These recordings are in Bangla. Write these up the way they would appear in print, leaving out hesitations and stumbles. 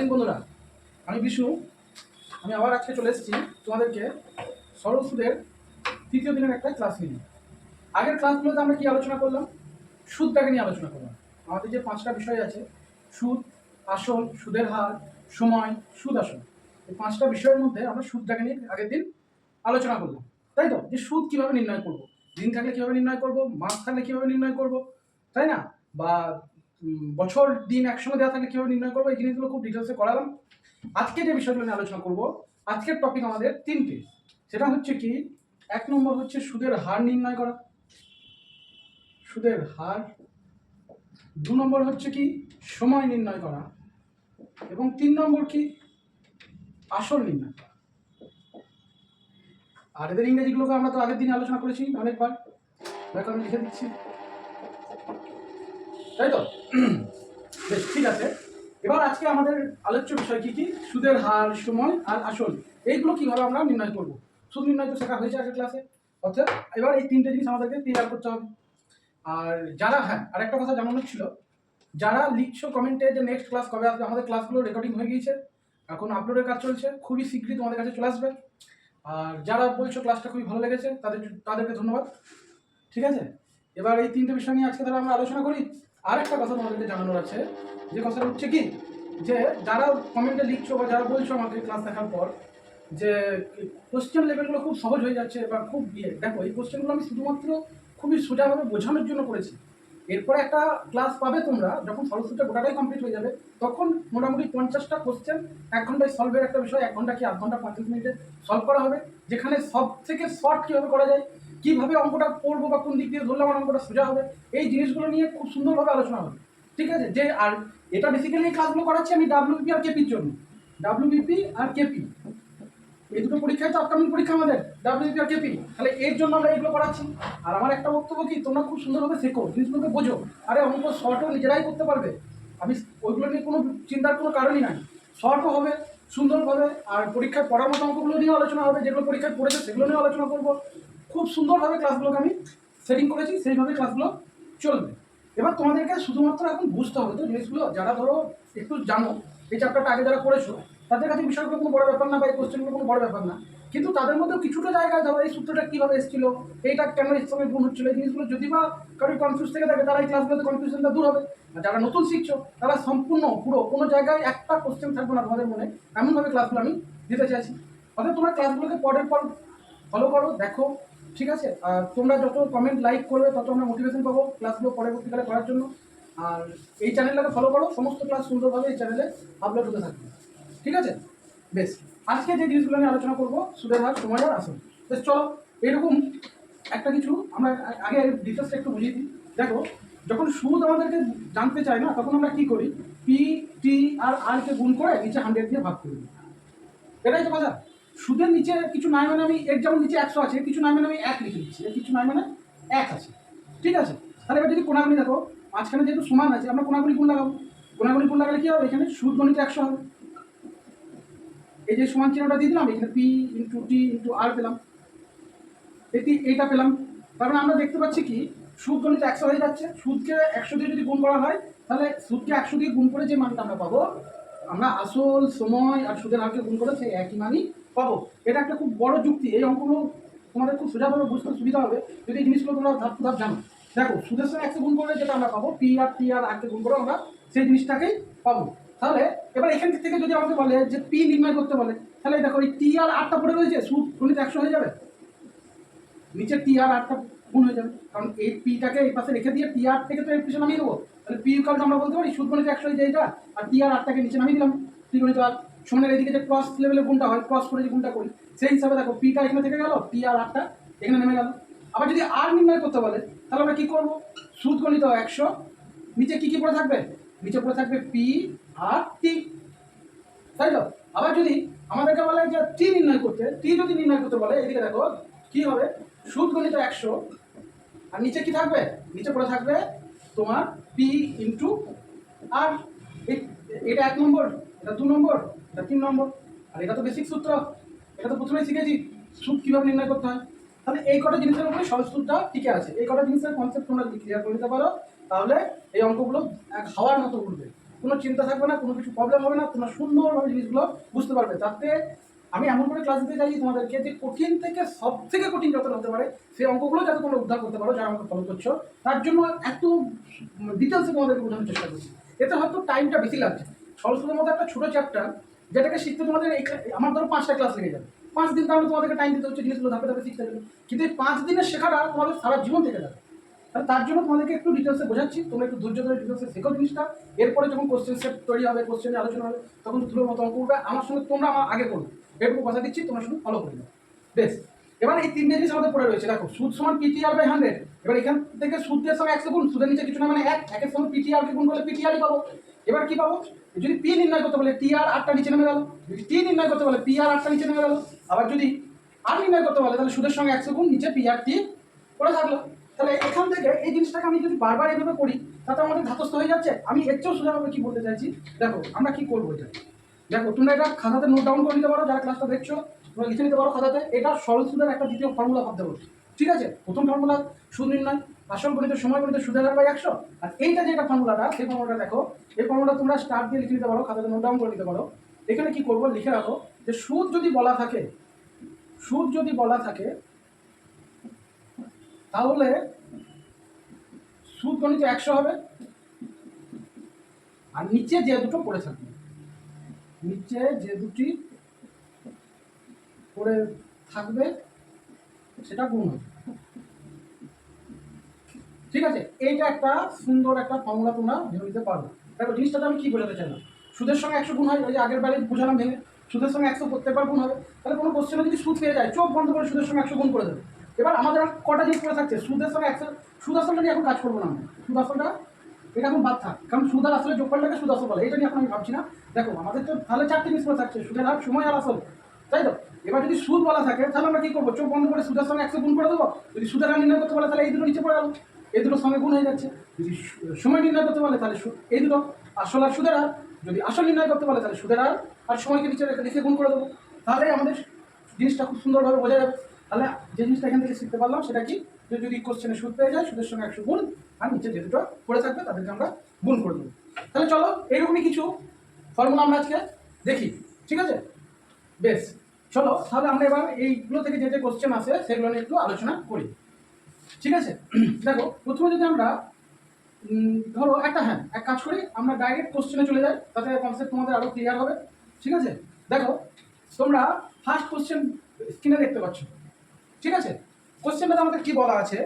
দিন বন্ধুরা, আমি বিষ্ণু। আমি আবার আজকে চলে এসেছি তোমাদেরকে সরল সুদের তৃতীয় দিনের একটা ক্লাস নিয়ে। আগের ক্লাসগুলোতে আমরা কি আলোচনা করলাম? সুদটাকে নিয়ে আলোচনা করলাম। আমাদের যে 5টা বিষয় আছে, সুদ, আসল, সুদের হার, সময়, সুদ আসল, এই 5টা বিষয়ের মধ্যে আমরা সুদটাকে নিয়ে আগের দিন আলোচনা করলাম, তাই তো? যে সুদ কীভাবে নির্ণয় করব, দিন থাকলে কীভাবে নির্ণয় করব, মাস থাকলে কীভাবে নির্ণয় করব, তাই না? বা বছর দিন একসঙ্গে দেওয়া থাকলে কীভাবে নির্ণয় করবো, এই জিনিসগুলো খুব ডিটেলসে করালাম। আজকে যে বিষয়গুলো নিয়ে আলোচনা করব, আজকের টপিক আমাদের 3টে। সেটা হচ্ছে কি, 1 নম্বর হচ্ছে সুদের হার নির্ণয় করা, সুদের হার। 2 নম্বর হচ্ছে কি, সময় নির্ণয় করা। এবং 3 নম্বর কি, আসল নির্ণয় করা। আর এদের ইংরেজিগুলোকে আমরা তো আগের দিন আলোচনা করেছি অনেকবার, দেখো আমি লিখে দিচ্ছি, তাই তো? বেশ, ঠিক আছে। এবার আজকে আমাদের আলোচ্য বিষয় কি কি, সুদের হার, সময় আর আসল, এইগুলো কিভাবে আমরা নির্ণয় করব। সুদ নির্ণয় তো শেখা হয়েছে আগের ক্লাসে, অর্থাৎ এবার এই 3টে জিনিস আমাদেরকে ক্লিয়ার করতে হবে। আর যারা, হ্যাঁ, আর একটা কথা জানানো ছিল, যারা লিখছো কমেন্টে যে নেক্সট ক্লাস কবে আসবে, আমাদের ক্লাসগুলো রেকর্ডিং হয়ে গিয়েছে, এখন আপলোডের কাজ চলছে, খুবই শীঘ্রই তোমাদের কাছে চলে আসবে। আর যারা বলছো ক্লাসটা খুবই ভালো লেগেছে, তাদেরকে ধন্যবাদ। ঠিক আছে, এবার এই 3টে বিষয় নিয়ে আজকে তাহলে আমরা আলোচনা করি। আর একটা কথা তোমাদেরকে জানানোর আছে, যে কথাটা হচ্ছে কি, যে যারা কমেন্টে লিখছো বা যারা বলছো আমাকে ক্লাস দেখার পর যে কোশ্চেন লেভেলগুলো খুব সহজ হয়ে যাচ্ছে বা খুব দেখো, এই কোশ্চেনগুলো আমি শুধুমাত্র খুবই সোজাভাবে বোঝানোর জন্য করেছি। এরপরে একটা ক্লাস পাবে তোমরা, যখন সরস্বতীটা গোটাটাই কমপ্লিট হয়ে যাবে, তখন মোটামুটি 50টা কোশ্চেন 1 ঘন্টায় সলভের একটা বিষয়, 1 ঘন্টা কি 8 ঘন্টা 35 মিনিটে সলভ করা হবে, যেখানে সব থেকে শর্ট কীভাবে করা যায়, কীভাবে অঙ্কটা পড়বো বা কোন দিক দিয়ে ধরলে আমার অঙ্কটা সোজা হবে, এই জিনিসগুলো নিয়ে খুব সুন্দরভাবে আলোচনা হবে। ঠিক আছে, যে আর এটা বেসিক্যালি এই ক্লাসগুলো করাচ্ছি আমি ডাব্লিউবিপি আর কেপির জন্য। ডাব্লিউবিপি আর কেপি, এই দুটো পরীক্ষায় তো আপকামিং পরীক্ষা আমাদের, ডাব্লিউবিপি আর কেপি, তাহলে এর জন্য আমরা এইগুলো করাচ্ছি। আর আমার একটা বক্তব্য কি, তোমরা খুব সুন্দরভাবে শেখো, জিনিসগুলোকে বোঝো। আরে অঙ্ক শর্টও নিজেরাই করতে পারবে, আমি ওইগুলো নিয়ে কোনো চিন্তার কোনো কারণই নাই। শর্টও হবে সুন্দরভাবে, আর পরীক্ষায় পড়ার মতো অঙ্কগুলো নিয়েও আলোচনা হবে, যেগুলো পরীক্ষায় পড়েছে সেগুলো নিয়েও আলোচনা করবো। খুব সুন্দরভাবে ক্লাসগুলোকে আমি সেটিং করেছি, সেইভাবে ক্লাসগুলো চলবে। এবার তোমাদেরকে শুধুমাত্র এখন বুঝতে হবে তো জিনিসগুলো, যারা ধরো একটু জানো, এই চ্যাপ্টারটা আগে যারা করেছো, তাদের কাছে বিষয়গুলো কোনো বড় ব্যাপার না, বা এই কোশ্চেনগুলো কোনো বড় ব্যাপার না। কিন্তু তাদের মধ্যে কিছুটা জায়গায় ধরো এই সূত্রটা কীভাবে এসেছিল, এইটা কেন এর সঙ্গে গুণ হচ্ছিল, এই জিনিসগুলো যদি বা কারোর কনফিউজ থেকে থাকে, তারা এই ক্লাসগুলোতে কনফিউশনটা দূর হবে। আর যারা নতুন শিখছো, তারা সম্পূর্ণ পুরো কোনো জায়গায় একটা কোশ্চেন থাকবে না তোমাদের মনে, এমনভাবে ক্লাসগুলো আমি দিতে চাইছি। অর্থাৎ তোমরা ক্লাসগুলোকে পরের পর ফলো করো, দেখো, ঠিক আছে? আর তোমরা যত কমেন্ট লাইক করবে, তত আমরা মোটিভেশন পাবো ক্লাসগুলো পরবর্তীকালে করার জন্য। আর এই চ্যানেলটাকে ফলো করো, সমস্ত ক্লাস সুন্দরভাবে এই চ্যানেলে আপলোড হতে থাকবে। ঠিক আছে, বেশ। আজকে যে জিনিসগুলো আমি আলোচনা করবো, সুদের হার, সময় আর আসল। বেশ, চলো এরকম একটা কিছু আমরা আগে ডিটেলসটা একটু বুঝিয়ে দিই। দেখো, যখন সুদ আমাদেরকে জানতে চাই না, তখন আমরা কি করি, পি, টি আর কে গুণ করে নিচে 100 দিয়ে ভাগ করি, এটাই তো কথা। সুদের নিচে কিছু নাই মানে আমি, এর যেমন নিচে 100 আছে, কিছু নাই মানে আমি 1 লিখে দিচ্ছি, এর কিছু নাই মানে 1 আছে। ঠিক আছে, তাহলে এবার যদি কোনাগুনি দেখো, মাঝখানে যেহেতু সমান আছে, আমরা কোনাগুনি গুণ লাগাবো। কোনাগুনি গুণ লাগালে কী হবে, এখানে সুদ গণিত 100 হবে। এই যে সমান চিহ্নটা দিয়ে দিলাম, এখানে পি ইন্টু টি ইন্টু আর পেলাম, এইটা পেলাম। তার মানে আমরা দেখতে পাচ্ছি কি, সুদ গণিত 100 হয়ে যাচ্ছে। সুদকে 100 দিয়ে যদি গুণ করা হয়, তাহলে সুদকে 100 দিয়ে গুণ করে যে মানটা আমরা পাবো, আমরা আসল, সময় আর সুদের হারকে গুণ করে সেই একই মানই পাবো। এটা একটা খুব বড় যুক্তি, এই অঙ্কগুলো তোমাদের খুব সোজাভাবে বুঝতে সুবিধা হবে যদি এই জিনিসগুলো তোমরা ধাপ টু ধাপ জানো। দেখো, সুদের সঙ্গে 100 গুণ করলে যেটা আমরা পাবো, পি আর আরকে গুণ করে আমরা সেই জিনিসটাকেই পাবো। তাহলে এবার এখান থেকে যদি আমাকে বলে যে পি নির্ণয় করতে বলে, তাহলে দেখো এই টি আর আরটা পড়ে রয়েছে, সুদ গণিত 100 হয়ে যাবে, নিচে টি আর আরটা গুণ হয়ে যাবে, কারণ এই পিটাকে এই পাশে রেখে দিয়ে টি আর থেকে তো এর পিছনে নামিয়ে দেবো। তাহলে পি কারণ আমরা বলতে পারি সুদ গণিত 100 হয়ে যায় এটা, আর টি আর আরটাকে নিচে নামিয়ে দিলাম। পি গণিত আর সমানের এদিকে যে ক্রস লেভেলে গুণটা হয়, ক্রস করে যে গুণটা করি, সেই হিসাবে দেখো পিটা এখানে থেকে গেল, টি আর আরটা এখানে নেমে গেল। আবার যদি আর নির্ণয় করতে বলে, তাহলে আমরা কী করবো, সুদ গণিত 100, নিচে কী কী পড়ে থাকবে, নিচে পড়ে থাকবে পি আর টি, তাই তো? আবার যদি আমাদেরকে বলে যে টি নির্ণয় করতে, টি যদি নির্ণয় করতে বলে, এদিকে দেখো কী হবে, সুদ গণিত 100, আর নিচে কি থাকবে, নিচে পড়ে থাকবে তোমার পি ইন্টু আর। এটা 1 নম্বর, এটা 2 নম্বর, এটা 3 নম্বর। আর এটা তো বেসিক সূত্র, এটা তো প্রথমেই শিখেছি সুদ কীভাবে নির্ণয় করতে হয়। তাহলে এই কটা জিনিসের উপরে সহজ সুদটা টিকে আছে। এই কটা জিনিসের কনসেপ্ট তোমরা যদি ক্লিয়ার করে নিতে পারো, তাহলে এই অঙ্কগুলো এক হাওয়ার মতো উঠবে। কোনো চিন্তা থাকবে না, কোনো কিছু প্রবলেম হবে না, তোমরা সুন্দরভাবে জিনিসগুলো বুঝতে পারবে। তাতে আমি এমন করে ক্লাস দিতে চাই তোমাদেরকে যে কঠিন থেকে সব থেকে কঠিন যত হতে পারে সেই অঙ্কগুলো যাতে তোমরা উদ্ধার করতে পারো, যারা আমাকে ফলো করছো। তার জন্য এত ডিটেলসে তোমাদেরকে বোঝানোর চেষ্টা করছি। এতে হয়তো টাইমটা বেশি লাগছে। সরল সুদের মধ্যে একটা ছোটো চ্যাপ্টার যেটাকে শিখতে তোমাদের আমার ধরো 5টা ক্লাস লেগে যাবে, 5 দিন তাহলে তোমাদেরকে টাইম দিতে হচ্ছে জিনিসগুলো ধাপে ধাপে শিখতে গেলে। কিন্তু এই 5 দিনের শেখাটা তোমাদের সারা জীবন থেকে যাবে। আর তার জন্য তোমাদেরকে একটু ডিটেলসে বোঝাচ্ছি, তোমরা একটু ধৈর্য ধরে ডিটেলসে শেখো জিনিসটা। এরপরে যখন কোশ্চেন সেট তৈরি হবে, কোশ্চেনে আলোচনা হবে, তখন তুলোর মতো অঙ্ক করবে আমার সঙ্গে, তোমরা আমার আগে করবে। এটুকু কথা দিচ্ছি, তোমরা শুধু ফলো করে নেবে। বেশ, এবার এই 3টে জিনিস আমাদের পড়ে রয়েছে। দেখো, সুদ সমান PTR/100। এবার এখান থেকে সুদের সঙ্গে 100 গুণ, সুদের নিচে কিছু না মানে 1 সঙ্গে PTR কে গুণ করলে PTR-ই পাবো। এবার কি পাবো? যদি P নির্ণয় করতে বলে TR 8টা নিচে নেমে গেল, যদি T নির্ণয় করতে বলে PR 8টা নিচে নেমে গেল। আবার যদি R নির্ণয় করতে বলে তাহলে সুদের সঙ্গে 100 গুণ, নিচে PRT পড়ে থাকলো। তাহলে এখান থেকে এই জিনিসটাকে আমি যদি বারবার এইভাবে করি তাতে আমাদের ধাতস্থ হয়ে যাচ্ছে। আমি এর চেয়েও সোজাভাবে কি বলতে চাইছি, দেখো আমরা কি করবো এটা। দেখো, তোমরা এটা খাতাতে নোট ডাউন করে নিতে পারো, যারা ক্লাসটা দেখছো তোমরা লিখে নিতে পারো খাতাতে। এটা সরল সুদের একটা দ্বিতীয় ফর্মুলা ভাবতে পারো। ঠিক আছে, প্রথম ফর্মুলা সুদ নির্ণয়, আসল গণিত সময় গণিত সুদের হার বাই 100। আর এইটা যেটা ফর্মুলাটা, সেই ফর্মুলাটা দেখো, এই ফর্মুলা তোমরা স্টার দিয়ে লিখে নিতে পারো, খাতাতে নোট ডাউন করে নিতে পারো। এখানে কি করবো লিখে রাখো যে সুদ যদি বলা থাকে, সুদ যদি বলা থাকে তাহলে সুদ গণিত 100 হবে। আর নিচে যে দুটো পড়ে থাকবে, নিচে যে দুটি পড়ে থাকবে সেটা গুণ হবে। ঠিক আছে, এইটা একটা সুন্দর একটা ফর্মুলা তোমরা ভেবে নিতে পারবে। দেখো জিনিসটা আমি কি বোঝাতে চাইলাম, সুদের সঙ্গে 100 গুণ হয়, ওই যে আগের বারে বোঝালাম ভেঙে, সুদের সঙ্গে 100 প্রত্যেকবার গুণ হবে। তাহলে কোনো কোশ্চেনে যদি সুদ পেয়ে যায়, চোখ বন্ধ করে সুদের সঙ্গে 100 গুণ করে দেবে। এবার আমাদের আর কটা জিনিস পড়ে থাকছে, সুদের সঙ্গে 100, সুদ আসলটা নিয়ে এখন কাজ করবো না আমরা, সুদ আসলটা এটা এখন বাদ থাক, কারণ সুদ আর আসলে যোগফলটাকে সুদ আসল বলে, এটা নিয়ে এখন আমি ভাবছি না। দেখো আমাদের তো তাহলে 4টে জিনিস পড়ে থাকছে, সুদের হার, সময় আর আসল, তাই তো? এবার যদি সুদ বলা থাকে তাহলে আমরা কি করবো, চোখ বন্ধ করে সুদের সঙ্গে 100 গুণ করে দেবো। যদি সুদের হার নির্ণয় করতে বলে তাহলে এই দুটো নিচে পড়ে গেল, এই দুটোর সঙ্গে গুণ হয়ে যাচ্ছে। যদি সময় নির্ণয় করতে বলে তাহলে এই দুটো আসল আর সুদের হার, যদি আসল নির্ণয় করতে বলে তাহলে সুদের হার আর সময়কে নিচে লিখে গুণ করে দেবো। তাহলে আমাদের জিনিসটা খুব সুন্দরভাবে বোঝা যাবে। তাহলে যে জিনিসটা এখান থেকে শিখতে পারলাম সেটা কি, যে যদি কোশ্চেনে সুদ পেয়ে যায়, সুদের সঙ্গে 100 গুণ, আর নিচে যে দুটো পড়ে থাকবে তাদেরকে আমরা গুণ করে দেবো। তাহলে চলো এইরকমই কিছু ফর্মুলা আমরা আজকে দেখি। ঠিক আছে, বেশ, চলো তাহলে আমরা এবার এইগুলো থেকে যে যে কোশ্চেন আসে সেগুলো নিয়ে একটু আলোচনা করি। ঠিক আছে, দেখো প্রথমে যদি আমরা ধরো একটা, হ্যাঁ এক কাজ করি, আমরা ডাইরেক্ট কোশ্চেনে চলে যাই, তাতে কনসেপ্ট তোমাদের আরও ক্লিয়ার হবে। ঠিক আছে, দেখো তোমরা ফার্স্ট কোশ্চেন স্ক্রিনে দেখতে পাচ্ছ। ঠিক আছে, কোশ্চেনটাতে আমাদের কি বলা আছে,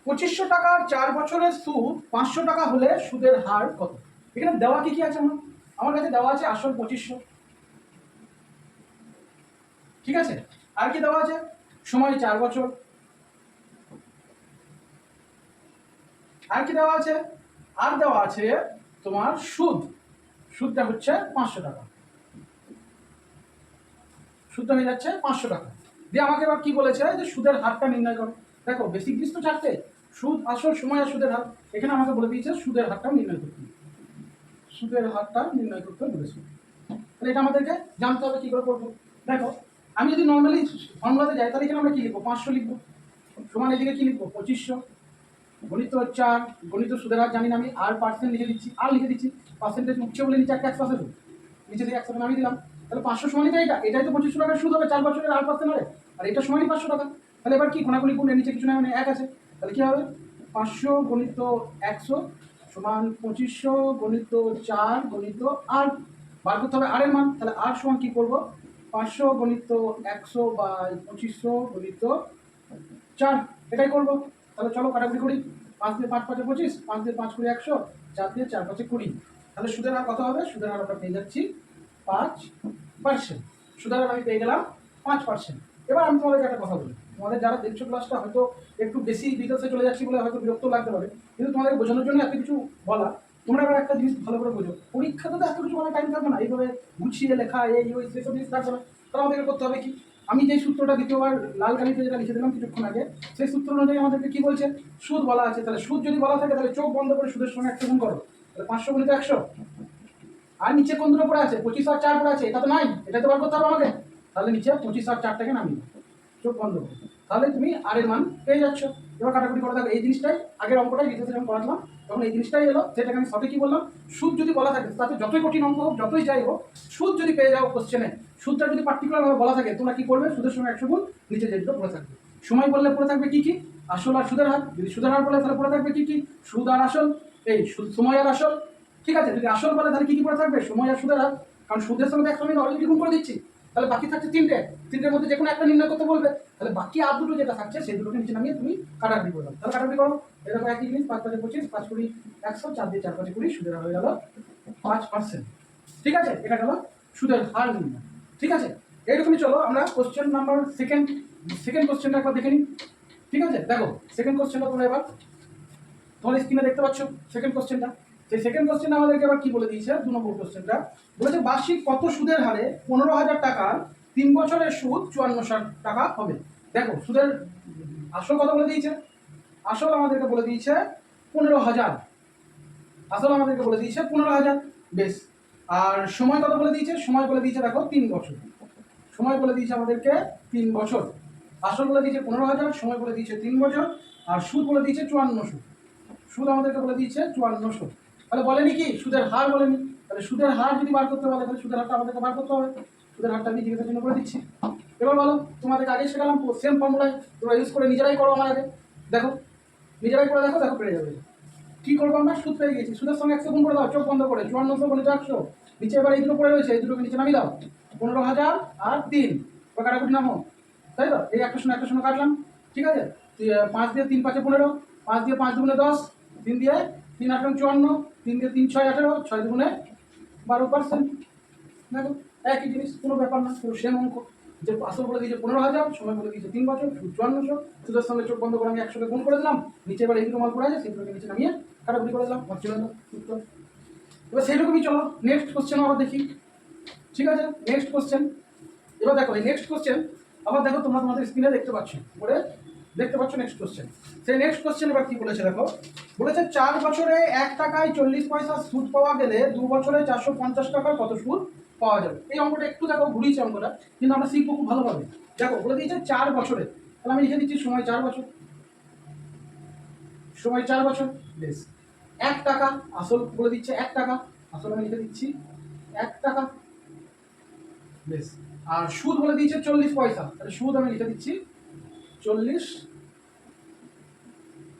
2500 টাকার 4 বছরের সুদ 500 টাকা হলে সুদের হার কত। এখানে দেওয়া কি কি আছে, আমার কাছে দেওয়া আছে আসল 2500। ঠিক আছে, আর কি দেওয়া আছে, সময় 4 বছর, আর কি দেওয়া আছে, আর দেওয়া আছে তোমার সুদ, সুদটা হচ্ছে 500 টাকা, সুদটা হয়ে যাচ্ছে 500 টাকা। দিয়ে আমাকে এবার কি বলেছে যে সুদের হারটা নির্ণয় করো। দেখো বেসিক জিনিস তো 4টে, সুদ, আসল, সময় আর সুদের হার। এখানে আমাকে বলে দিয়েছে সুদের হারটা নির্ণয় করতে, সুদের হারটা নির্ণয় করতে বলেছে। তাহলে এটা আমাদেরকে জানতে হবে কি করে করবো। দেখো আমি যদি নর্মালি ফর্মুলাতে যাই তাহলে এখানে আমরা কি লিখবো, 500 লিখবো, সমান এদিকে কি লিখবো 2500, গণিত হচ্ছে আর, গণিত সুদের হার জানি না আমি, আর পার্সেন্ট লিখে দিচ্ছি, আর লিখে দিচ্ছি, পার্সেন্টেজ উঠছে বলে নিচে একটা 100% নিচে থেকে 100 নামিয়ে দিলাম। তাহলে 500 সমান এটা, এটাই তো 2500 টাকার সুদ হবে 4 বছরের, 8% হবে, আর এটা সমানই 500 টাকা। তাহলে এবার কি কোনাকুনি কোন নিচে কিছু না মানে 1 আছে, তাহলে কি হবে 500 গণিত 100 সমান 2500 গণিত 4 গণিত আর, বার করতে হবে আর এর মান। তাহলে আর সমান কি করবো, 500 গণিত 100 বাই 2500 গণিত 4, এটাই করবো। তাহলে চলো কাটাকুটি করি, 5 দিয়ে 5 5 25, 5 দিয়ে 5 কুড়ি 100, 4 দিয়ে 4 5 20। তাহলে সুদের হার কত হবে, সুদের হার আমরা পেয়ে যাচ্ছি 5%। সুদের হার আমি পেয়ে গেলাম 5%। এবার আমি তোমাদেরকে একটা কথা বলি, তোমাদের যারা দেখছো ক্লাসটা হয়তো একটু বেশি ডিটেলসে চলে যাচ্ছি বলে হয়তো বিরক্ত লাগতে পারে, কিন্তু তোমাদের বোঝানোর জন্য এত কিছু বলা। তোমরা এবার একটা জিনিস ভালো করে বোঝো, পরীক্ষাতে তো এত কিছু বলার টাইম থাকবে না, এইভাবে গুছিয়ে লেখা এই ওই সেসব জিনিস থাকবে না। তাহলে আমাদেরকে করতে হবে কি, আমি যে সূত্রটা দ্বিতীয়বার লাল কালিতে যেটা লিখে দিলাম কিছুক্ষণ আগে, সেই সূত্র অনুযায়ী আমাদেরকে কি বলছে, সুদ বলা আছে। তাহলে সুদ যদি বলা থাকে তাহলে চোখ বন্ধ করে সুদের সঙ্গে 100 গুণ করো, তাহলে 500 গুণিত 100, আর নিচে কোন দুটো পড়ে আছে, 25 আর 4 পড়ে আছে, এটা তো নাই, এটা তো বার করতে হবে আমাকে। তাহলে নিচে 25 আর 4টাকে নামিয়ে চোখ বন্ধ করো, তাহলে তুমি আর এর মান পেয়ে যাচ্ছ। এবার কাটাকুটি করে দেখো, এই জিনিসটাই আগের অঙ্কটাই দ্বিতীয় যখন করালাম তখন এই জিনিসটাই এলো, যেটাকে আমি সঠিক কি বললাম, সুদ যদি বলা থাকে তাতে যতই কঠিন অঙ্ক হোক যতই যাই হোক, সুদ যদি পেয়ে যাও কোশ্চেনে, সুদটা যদি পার্টিকুলারভাবে বলা থাকে তোমরা কি করবে, সুদের সঙ্গে 100 গুণ, নিচে যেগুলো পড়ে থাকবে। সময় বললে পড়ে থাকবে কি কি, আসল আর সুদের হার। যদি সুদের হার বলে তাহলে পড়ে থাকবে কি কি, সুদ আর আসল, এই সময় আর আসল। ঠিক আছে, যদি আসল বলে তাহলে কি কি পড়ে থাকবে, সময় আর সুদের হার। কারণ সুদের সঙ্গে 100 আমি অলরেডি গুণ করে দিচ্ছি, তাহলে বাকি থাকছে তিনটের মধ্যে যে কোনো একটা নির্ণয় করতে বলবে, তাহলে বাকি আর দুটো যেটা থাকছে সেই দুটোকে নিচে নামিয়ে তুমি কাটাকাটি করবে। তাহলে কাটাকাটি করো, এরকম একই জিনিস, 5 5 25, 5 20 100, 4 দিয়ে 4 5 20, সুদের হার হয়ে গেল 5%। ঠিক আছে, এটা গেল সুদের হার নির্ণয়। ঠিক আছে, এইরকমই চলো আমরা কোশ্চেন নাম্বার সেকেন্ড কোশ্চেনটা একবার দেখে নিই। ঠিক আছে, দেখো সেকেন্ড কোশ্চেনটা তোমরা এবার তোমার স্ক্রিনে দেখতে পাচ্ছ। সেকেন্ড কোশ্চেনটা, সেই সেকেন্ড কোশ্চেনটা আমাদেরকে এবার কি বলে দিয়েছে, 2 নম্বর কোশ্চেনটা বলেছে বার্ষিক কত সুদের হারে 15,000 টাকার 3 বছরের সুদ 54 টাকা হবে। দেখো সুদের আসল কত বলে দিয়েছে, আসল আমাদেরকে বলে দিয়েছে 15,000, আসল আমাদেরকে বলে দিয়েছে 15,000। বেশ, আর সময় কত বলে দিয়েছে, সময় বলে দিয়েছে দেখো 3 বছর, সময় বলে দিয়েছে আমাদেরকে 3 বছর। আসল বলে দিয়েছে 15,000, সময় বলে দিয়েছে 3 বছর, আর সুদ বলে দিয়েছে 5400, সুদ আমাদেরকে বলে দিয়েছে 5400। তাহলে বলেনি কি সুদের হার বলেনি, তাহলে সুদের হার যদি বার করতে বলে তাহলে সুদের হারটা আমাদেরকে বার করতে হবে। সুদের হারটা আমি জিজ্ঞাসা চিহ্ন করে দিচ্ছি। এবার বলো, তোমাদেরকে আগে শেখালাম সেম ফর্মুলায় তোমরা ইউজ করে নিজেরাই করো আমার আগে, দেখো নিজেরাই করে দেখো, দেখো পেয়ে যাবে। কি করবো আমরা, সুদ পেয়ে গেছি, সুদের সঙ্গে 100 গুণ করে দাও, চোখ বন্ধ করে, 5400 বলে 100, নিচে এবার এই দুটো পড়ে রয়েছে, এই দুটোকে নিচে নামিয়ে দাও, 15,000 আর 3, এবার কাটাকুটি নামো, তাই তো, এই একটা শূন্য কাটলাম। ঠিক আছে, 5 দিয়ে 3 5 15, 5 দিয়ে 5 দুগুণে 10, 3 দিয়ে 3 8 54, 3 দিয়ে 3 6 18, 6 দুগুণে 12%। দেখো একই জিনিস, কোনো ব্যাপার না, পুরো সেম অঙ্ক। যে আসল বলে দিয়েছে 15,000, সময় বলে দিয়েছে 3 বছর, 5400, সুদের সঙ্গে চোখ বন্ধ করে আমি 100কে গুণ করে দিলাম, নিচে এবার এই দুটো মাল পড়ে আছে সেগুলোকে নিচে নামিয়ে কাটাকুটি করে দিলাম, চলে এলো উত্তর। এবার সেইরকমই চলো নেক্সট কোশ্চেন আবার দেখি। ঠিক আছে, নেক্সট কোশ্চেন, এবার দেখো এই নেক্সট কোশ্চেন আবার দেখো তোমরা তোমাদের স্ক্রিনে দেখতে পাচ্ছ, পরে দেখতে পাচ্ছ নেক্সট কোশ্চেন। সেই নেক্সট কোশ্চেন এবার কি বলেছে দেখো, বলেছে 4 বছরে 1 টাকায় 40 পয়সা সুদ পাওয়া গেলে 2 বছরে 450 টাকার কত সুদ পাওয়া যাবে। এই অঙ্কটা একটু দেখো ঘুরিয়েছে অঙ্কটা, কিন্তু আমরা শিখবো খুব ভালোভাবে। দেখো বলে দিয়েছে 4 বছরে, তাহলে আমি লিখে দিচ্ছি সময় 4 বছর, সময় 4 বছর। বেশ, 1 টাকা আসল বলে দিচ্ছে 1 টাকা, আসল আমি লিখে দিচ্ছি 1 টাকা। বেশ, আর সুদ বলে দিয়েছে 40 পয়সা, তাহলে সুদ আমি লিখে দিচ্ছি 40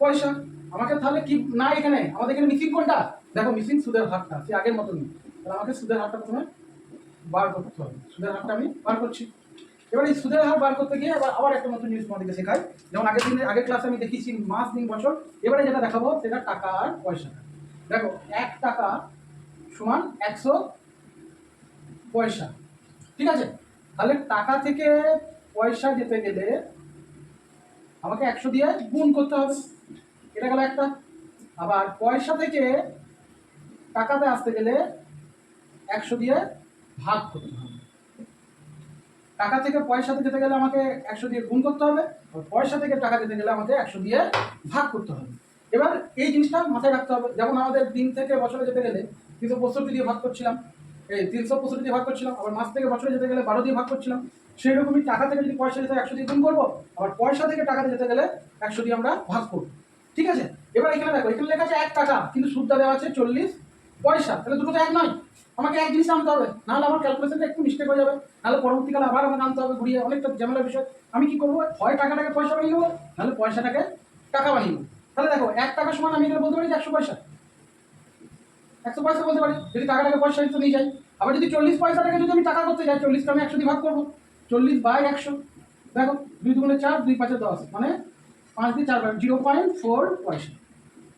পয়সা। আমাকে তাহলে কি না, এখানে আমাদের এখানে মিসিং কোনটা, দেখো মিসিং সুদের হারটা, সে আগের মতনই। তাহলে আমাকে সুদের হারটা প্রথমে বার করতে হবে, সুদের হারটা আমি বার করছি। এবার এই সুদের হার বার করতে গিয়ে আবার একটা নতুন জিনিস তোমাদেরকে শেখাই, যেমন আগের ক্লাসে আমি দেখিয়েছি মাস দিন বছর, এবারে যেটা দেখাবো সেটা টাকা আর পয়সা। দেখো 1 টাকা সমান 100 পয়সা। ঠিক আছে, তাহলে টাকা থেকে পয়সা যেতে গেলে আমাকে 100 দিয়ে গুণ করতে হবে, এটা গেল একটা। আবার পয়সা থেকে টাকাতে আসতে গেলে 100 দিয়ে ভাগ করতে হবে। টাকা থেকে পয়সাতে যেতে গেলে আমাকে 100 দিয়ে গুণ করতে হবে, আর পয়সা থেকে টাকা যেতে গেলে আমাকে 100 দিয়ে ভাগ করতে হবে। এবার এই জিনিসটা মাথায় রাখতে হবে, যেমন আমাদের দিন থেকে বছরে যেতে গেলে 365 দিয়ে ভাগ করছিলাম, এই 365 দিয়ে ভাগ করছিলাম, আবার মাস থেকে বছরে যেতে গেলে 12 দিয়ে ভাগ করছিলাম। সেই রকমই টাকা থেকে যদি পয়সা যেতে 100 দিয়ে গুণ করবো, আবার পয়সা থেকে টাকাতে যেতে গেলে 100 দিয়ে আমরা ভাগ করবো। ঠিক আছে, এবার এখানে দেখো, এখানে লেখা আছে 1 টাকা, কিন্তু সুদটা দেওয়া আছে 40 পয়সা, তাহলে দুটো তো এক নয়, আমাকে এক জিনিস আনতে হবে, নাহলে আমার ক্যালকুলেশনটা একটু মিস্টেক হয়ে যাবে, নাহলে পরবর্তীকালে আবার আমাকে আনতে হবে ঘুরিয়ে, অনেকটা ঝামেলার বিষয়। আমি কি করবো, হয় টাকাটাকে পয়সা বানিয়ে নেবো, নাহলে পয়সাটাকে টাকা বানিয়ে নেবো। তাহলে দেখো 1 টাকা সমান আমি এখানে বলতে পারি যে 100 পয়সা, 100 পয়সা বলতে পারি যদি টাকাটাকে পয়সা হিসেবে নিয়ে যাই। আবার যদি 40 পয়সাটাকে যদি আমি টাকা করতে যাই, 40টা আমি 100 দিয়ে ভাগ করবো, 40/100। দেখো 2 দুগুণে 4, 2 5 10, মানে 5 দিয়ে 4 0.4 পয়সা।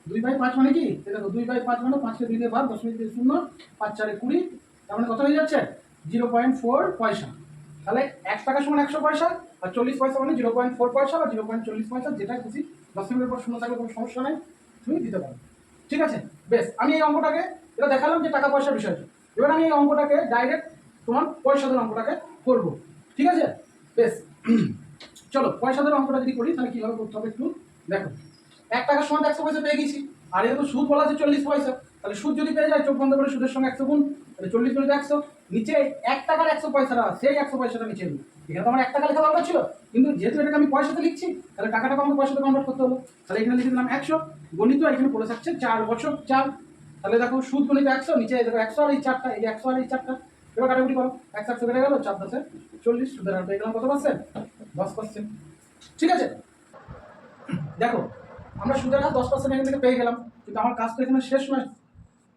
2/5 মানে কি, দেখো 2/5 মানে 5কে 2 দিয়ে ভাগ, 0.0, 5 4 20, তার মানে কত হয়ে যাচ্ছে 0.4 পয়সা। তাহলে 1 টাকা সমান 100 পয়সা, আর 40 পয়সা মানে 0.4 পয়সা বা 0.40 পয়সা, যেটা খুশি, দশমিকের পর শূন্য থাকলে কোনো সমস্যা নেই, তুমি দিতে পারো। ঠিক আছে, বেশ, আমি এই অঙ্কটাকে, এটা দেখালাম যে টাকা পয়সার বিষয়টা। এবার আমি এই অঙ্কটাকে ডাইরেক্ট তোমার পয়সাদের অঙ্কটাকে করবো। ঠিক আছে, বেশ, চলো পয়সাদের অঙ্কটা যদি করি তাহলে কীভাবে করতে হবে একটু দেখো। 1 টাকা সমান 100 পয়সা পেয়ে গেছি, আর এর তো সুদ বলা আছে 40 পয়সা, তাহলে সুদ যদি পেয়ে যায় চোখ বন্ধ করে সুদের সঙ্গে 100 গুণ, তাহলে 40 গুণিত 100, নিচে 1 টাকার 100 পয়সাটা, সেই 100 পয়সাটা নিচে এলো। এখানে তো আমার 1 টাকা লেখা দরকার ছিল, কিন্তু যেহেতু এটাকে আমি পয়সাতে লিখছি, তাহলে টাকাটাকে আমাকে পয়সাতে কনভার্ট করতে হলো। তাহলে এখানে লিখে দিলাম 100 গণিত, এখানে পড়ে থাকছে 4 বছর 4। তাহলে দেখো সুদ গণিত 100, নিচে দেখো 100 আর এই 4টা, এই 100 আর এই 4টা, এবার কাটাকুটি করো, 100 কেটে গেল, 4 10 40, সুদের হার পেয়ে গেলাম কত পার্সেন্ট? 10%। ঠিক আছে, দেখো আমরা সুদের হার 10% এখান থেকে পেয়ে গেলাম, কিন্তু আমার কাজ তো এখানে শেষ নয়।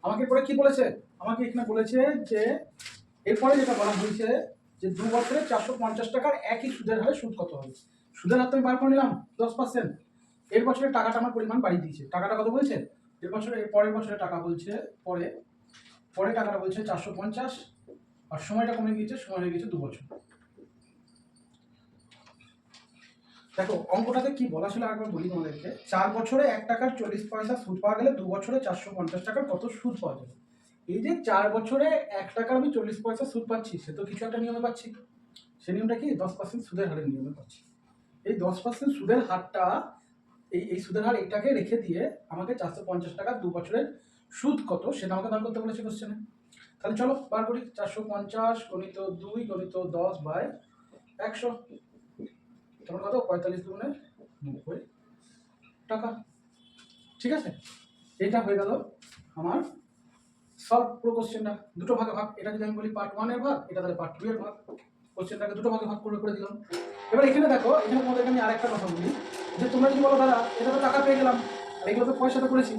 আমাকে পরে কি বলেছে? আমাকে এখানে বলেছে যে এরপরে যেটা বলা হয়েছে যে 2 বছরে 450 টাকার একই সুদের হারে সুদ কত হবে। সুদের হার তো আমি বার করে নিলাম 10%, এর বছরে টাকাটা আমার পরিমাণ বাড়িয়ে দিয়েছে। টাকাটা কত বলছে? এর বছরে, এর পরের বছরে টাকা বলছে, পরে টাকাটা বলছে 450, আর সময়টা কমে গিয়েছে, সময় হয়ে গেছে 2 বছর। দেখো অঙ্কটাতে কি বলা ছিল একবার বলি তোমাদেরকে। 4 বছরে 1 টাকার 40 পয়সা সুদ পাওয়া গেলে 2 বছরে 450 টাকার কত সুদ পাওয়া যাবে। এই যে 4 বছরে 1 টাকার আমি 40 পয়সা সুদ পাচ্ছি, সে তো কিছু একটা নিয়মে পাচ্ছি। সে নিয়মটা কি? 10% সুদের হারের নিয়মে পাচ্ছি। এই 10% সুদের হারটা, এই সুদের হার এটাকে রেখে দিয়ে আমাকে 450 টাকা 2 বছরের সুদ কত সেটা আমাকে বার করতে বলেছে কোশ্চেনে। তাহলে চলো বার করি। 450 গণিত 2 গণিত 10 বাই 100, তোমার কত? 45 দুগুণে 90 টাকা। ঠিক আছে, এটা হয়ে গেল আমার সলভ পুরো কোশ্চেনটা। দুটো ভাগে ভাগ, এটা যদি আমি বলি পার্ট 1 এর ভাগ, এটা তাহলে পার্ট 2 এর ভাগ। কোশ্চেনটাকে দুটো ভাগে ভাগ করে দিলাম। এবার এখানে দেখো, এখানে তোমাদেরকে আমি আরেকটা কথা বলি, যে তোমরা যদি বলো দাদা এটা তো টাকা পেয়ে গেলাম আর এগুলো তো পয়সাতে করেছি।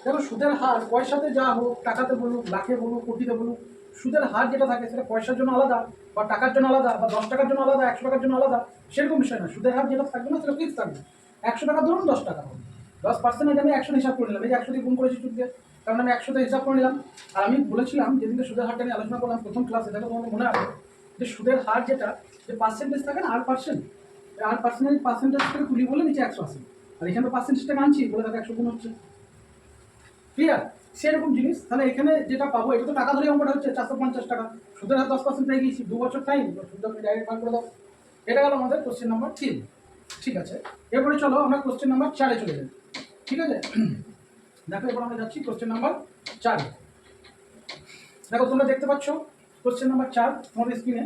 দেখো সুদের হার পয়সাতে যা হোক, টাকাতে বলুক, লাখে বলুক, কোটিতে বলুক, সুদের হার যেটা থাকে সেটা পয়সার জন্য আলাদা, বা টাকার জন্য আলাদা, বা 10 টাকার জন্য আলাদা, 100 টাকার জন্য আলাদা, সেরকম বিষয় না। সুদের হার যেটা থাকবে না সেটা ফিক্স থাকবে। 100 টাকা ধরুন 10 টাকা হবে, 10% আমি 100 হিসাব করে নিলাম, এই যে 100 দিয়ে গুণ করেছি সুদ দিয়ে, কারণ আমি 100তে হিসাব করে নিলাম। আর আমি বলেছিলাম যেদিনকে সুদের হারটা নিয়ে আলোচনা করলাম প্রথম ক্লাসে, দেখো তোমাদের মনে আছে যে সুদের হার যেটা, যে পার্সেন্টেজ থাকে না, আর পার্সেন্টেজ থেকে তুলি বলে নিচে 100 আসে, আর এখানে তো পার্সেন্টেজটাকে আনছি বলে দেখো 100 গুণ হচ্ছে। ক্লিয়ার? সেরকম জিনিস। তাহলে এখানে যেটা পাবো, এটা তো টাকা ধরে অঙ্কটা হচ্ছে 450 টাকা, সুদের হার 10% পেয়ে গিয়েছি, 2 বছর টাইম, সুদ ডাইরেক্ট বার করে দাও। এটা গেল আমাদের কোশ্চেন নাম্বার 3। ঠিক আছে, এরপরে চলো আমরা কোশ্চেন নাম্বার 4-এ চলে যাই। ঠিক আছে, দেখো এবার আমরা যাচ্ছি কোশ্চেন নাম্বার 4-এ। দেখো তোমরা দেখতে পাচ্ছ কোশ্চেন নাম্বার 4 তোমাদের স্ক্রিনে,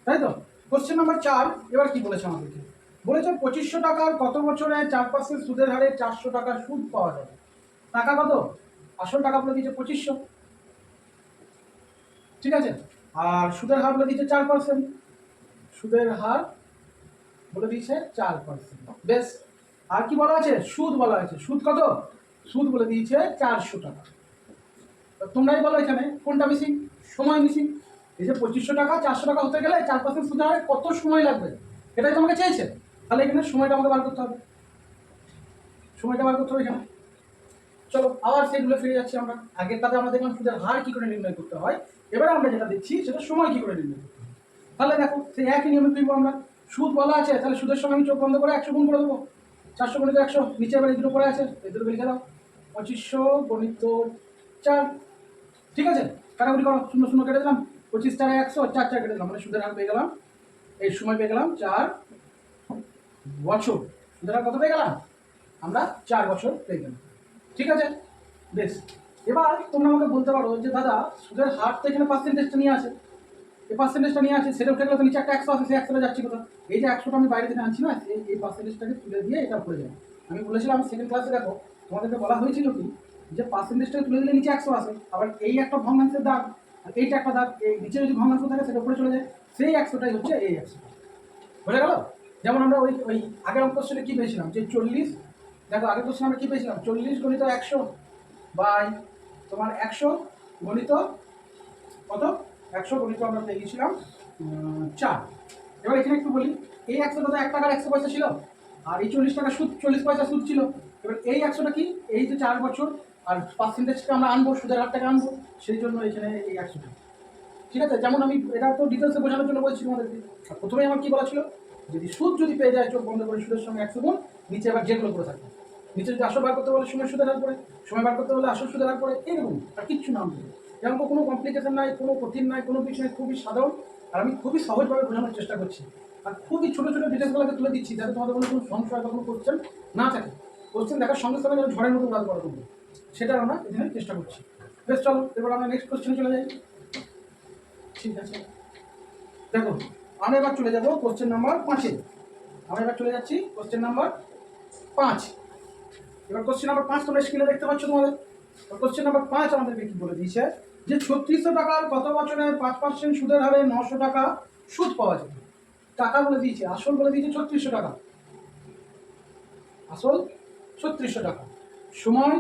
তাই তো? কোশ্চেন নাম্বার 4 এবার কি বলেছে আমাদেরকে? বলেছে 2500 টাকার কত বছরে 4% সুদের হারে 400 টাকা সুদ পাওয়া যাবে। টাকা কত? আসল টাকা বলে দিয়েছে 2500, ঠিক আছে, আর সুদের হার বলে দিয়েছে 4%, সুদের হার বলে দিয়েছে 4%। বেশ, আর কি বলা আছে? সুদ বলা আছে। সুদ কত? সুদ বলে দিয়েছে 400 টাকা। তোমরাই বলো এখানে কোনটা মিসিং? সময় মিসিং। এই যে 2500 টাকা 400 টাকা হতে গেলে 4% সুদের হারে কত সময় লাগবে, এটাই তোমাকে চেয়েছে। তাহলে এখানে সময়টা আমাকে বার করতে হবে, সময়টা বার করতে হবে এখানে। চলো আবার সেগুলো ফিরে যাচ্ছি আমরা। আগের কাজে আমরা দেখলাম সুদের হার কি করে নির্ণয় করতে হয়, এবারে আমরা যেটা দেখছি সেটা সময় কি করে নির্ণয় করতে হয়। তাহলে দেখো সেই একই নিয়মে ফিরবো আমরা। সুদ বলা আছে, তাহলে সুদের সঙ্গে আমি চোখ বন্ধ করে 100 গুণ করে দেবো। 400 গণিত 100, নিচে আবার এই দুটো পড়ে আছে, এই দুটো লিখে দাও, 2500 গণিত 4। ঠিক আছে, কাটাকুটি করো, 0 0 কেটে দিলাম, 25 4 100, 4 4 কেটে দিলাম, মানে সুদের হার পেয়ে গেলাম, এই সময় পেয়ে গেলাম 4 বছর। সুদের হার কত পেয়ে গেলাম আমরা? 4 বছর পেয়ে গেলাম। ঠিক আছে, বেশ। এবার তোমরা আমাকে বলতে পারো যে দাদা সুদের হার তো এখানে পার্সেন্টেজটা নিয়ে আছে, এই পার্সেন্টেজটা নিয়ে আছে, সেটা উঠে গেলে তো নিচে একটা 100 আছে, সেই 100টা যাচ্ছি কোথাও? এই যে 100টা আমি বাইরে থেকে আনছি না, এই পার্সেন্টেজটাকে তুলে দিয়ে এটা পড়ে যাবে। আমি বলেছিলাম সেকেন্ড ক্লাসে, দেখো তোমাদেরকে বলা হয়েছিল কি যে পার্সেন্টেজটাকে তুলে দিলে নিচে 100 আসে, আবার এই একটা ভগ্নাংশের দাগ আর এইটা একটা দাগ, এই নিচে যদি ভগ্নাংশ থাকে সেটা উপরে চলে যায়, সেই 100টাই হচ্ছে এই 100। বোঝা গেল? যেমন আমরা ওই আগের কোশ্চেনে কি পেয়েছিলাম যে 40, দেখো আগের কোশ্চেনে আমরা কি পেয়েছিলাম? 40 গণিত 100 বাই তোমার 100 গণিত কত? 100 গণিত আমরা পেয়ে গেছিলাম 4। এবার এখানে একটু বলি, এই 100টা তো 1 টাকার 100 পয়সা ছিল, আর এই 40 টাকা সুদ, 40 পয়সা সুদ ছিল। এবার এই 100টা কি? এই যে 4 বছর, আর পার্সেন্টেজটা আমরা আনবো, সুদের হারটাকে আনবো, সেই জন্য এখানে এই 100টা। ঠিক আছে, যেমন আমি এটা তো ডিটেলসে বোঝানোর জন্য বলছি তোমাদেরকে। আর প্রথমেই আমার কি বলা ছিল, যদি সুদ যদি পেয়ে যায় চোখ বন্ধ করে সুদের সঙ্গে 100 গুণ, নিচে আবার যেগুলো করে থাকবে, নিচে যদি আসল বার করতে বলে সময় সুদের হার করে, সময় বার করতে বলে আসল সুদের হার করে, এরকম আর কিচ্ছু নাম দেবে। যেমন কোনো কমপ্লিকেশন নাই, কোনো কঠিন নাই, কোনো কিছু নেই, খুবই সাধারণ। আর আমি খুবই সহজভাবে বোঝানোর চেষ্টা করছি, আর খুবই ছোটো ছোটো ডিটেলসগুলোকে তুলে দিচ্ছি, যাতে তোমাদের কোনো সংশয় বা কোনো কোশ্চেন না থাকে। কোশ্চেন দেখার সঙ্গে সঙ্গে যেন ঝড়ের মতো উড়াল করা করবো, সেটা আমরা এখানে চেষ্টা করছি। বেশ, চলো এবার আমরা নেক্সট কোশ্চেনে চলে যাই। ঠিক আছে, দেখো আমরা এবার চলে যাবো কোশ্চেন নাম্বার 5-এ। আমরা এবার চলে যাচ্ছি কোশ্চেন নাম্বার 5। এবার কোশ্চেন নাম্বার 5 তোমরা স্ক্রিনে দেখতে পাচ্ছ তোমাদের। কোশ্চেন নাম্বার 5 আমাদেরকে কি বলে দিয়েছে, যে 3600 টাকার গত বছরে 5% সুদের হারে 900 টাকা সুদ পাওয়া যাবে। টাকা বলে দিয়েছে, আসল বলে দিয়েছে 3600 টাকা, আসল 3600 টাকা। সময়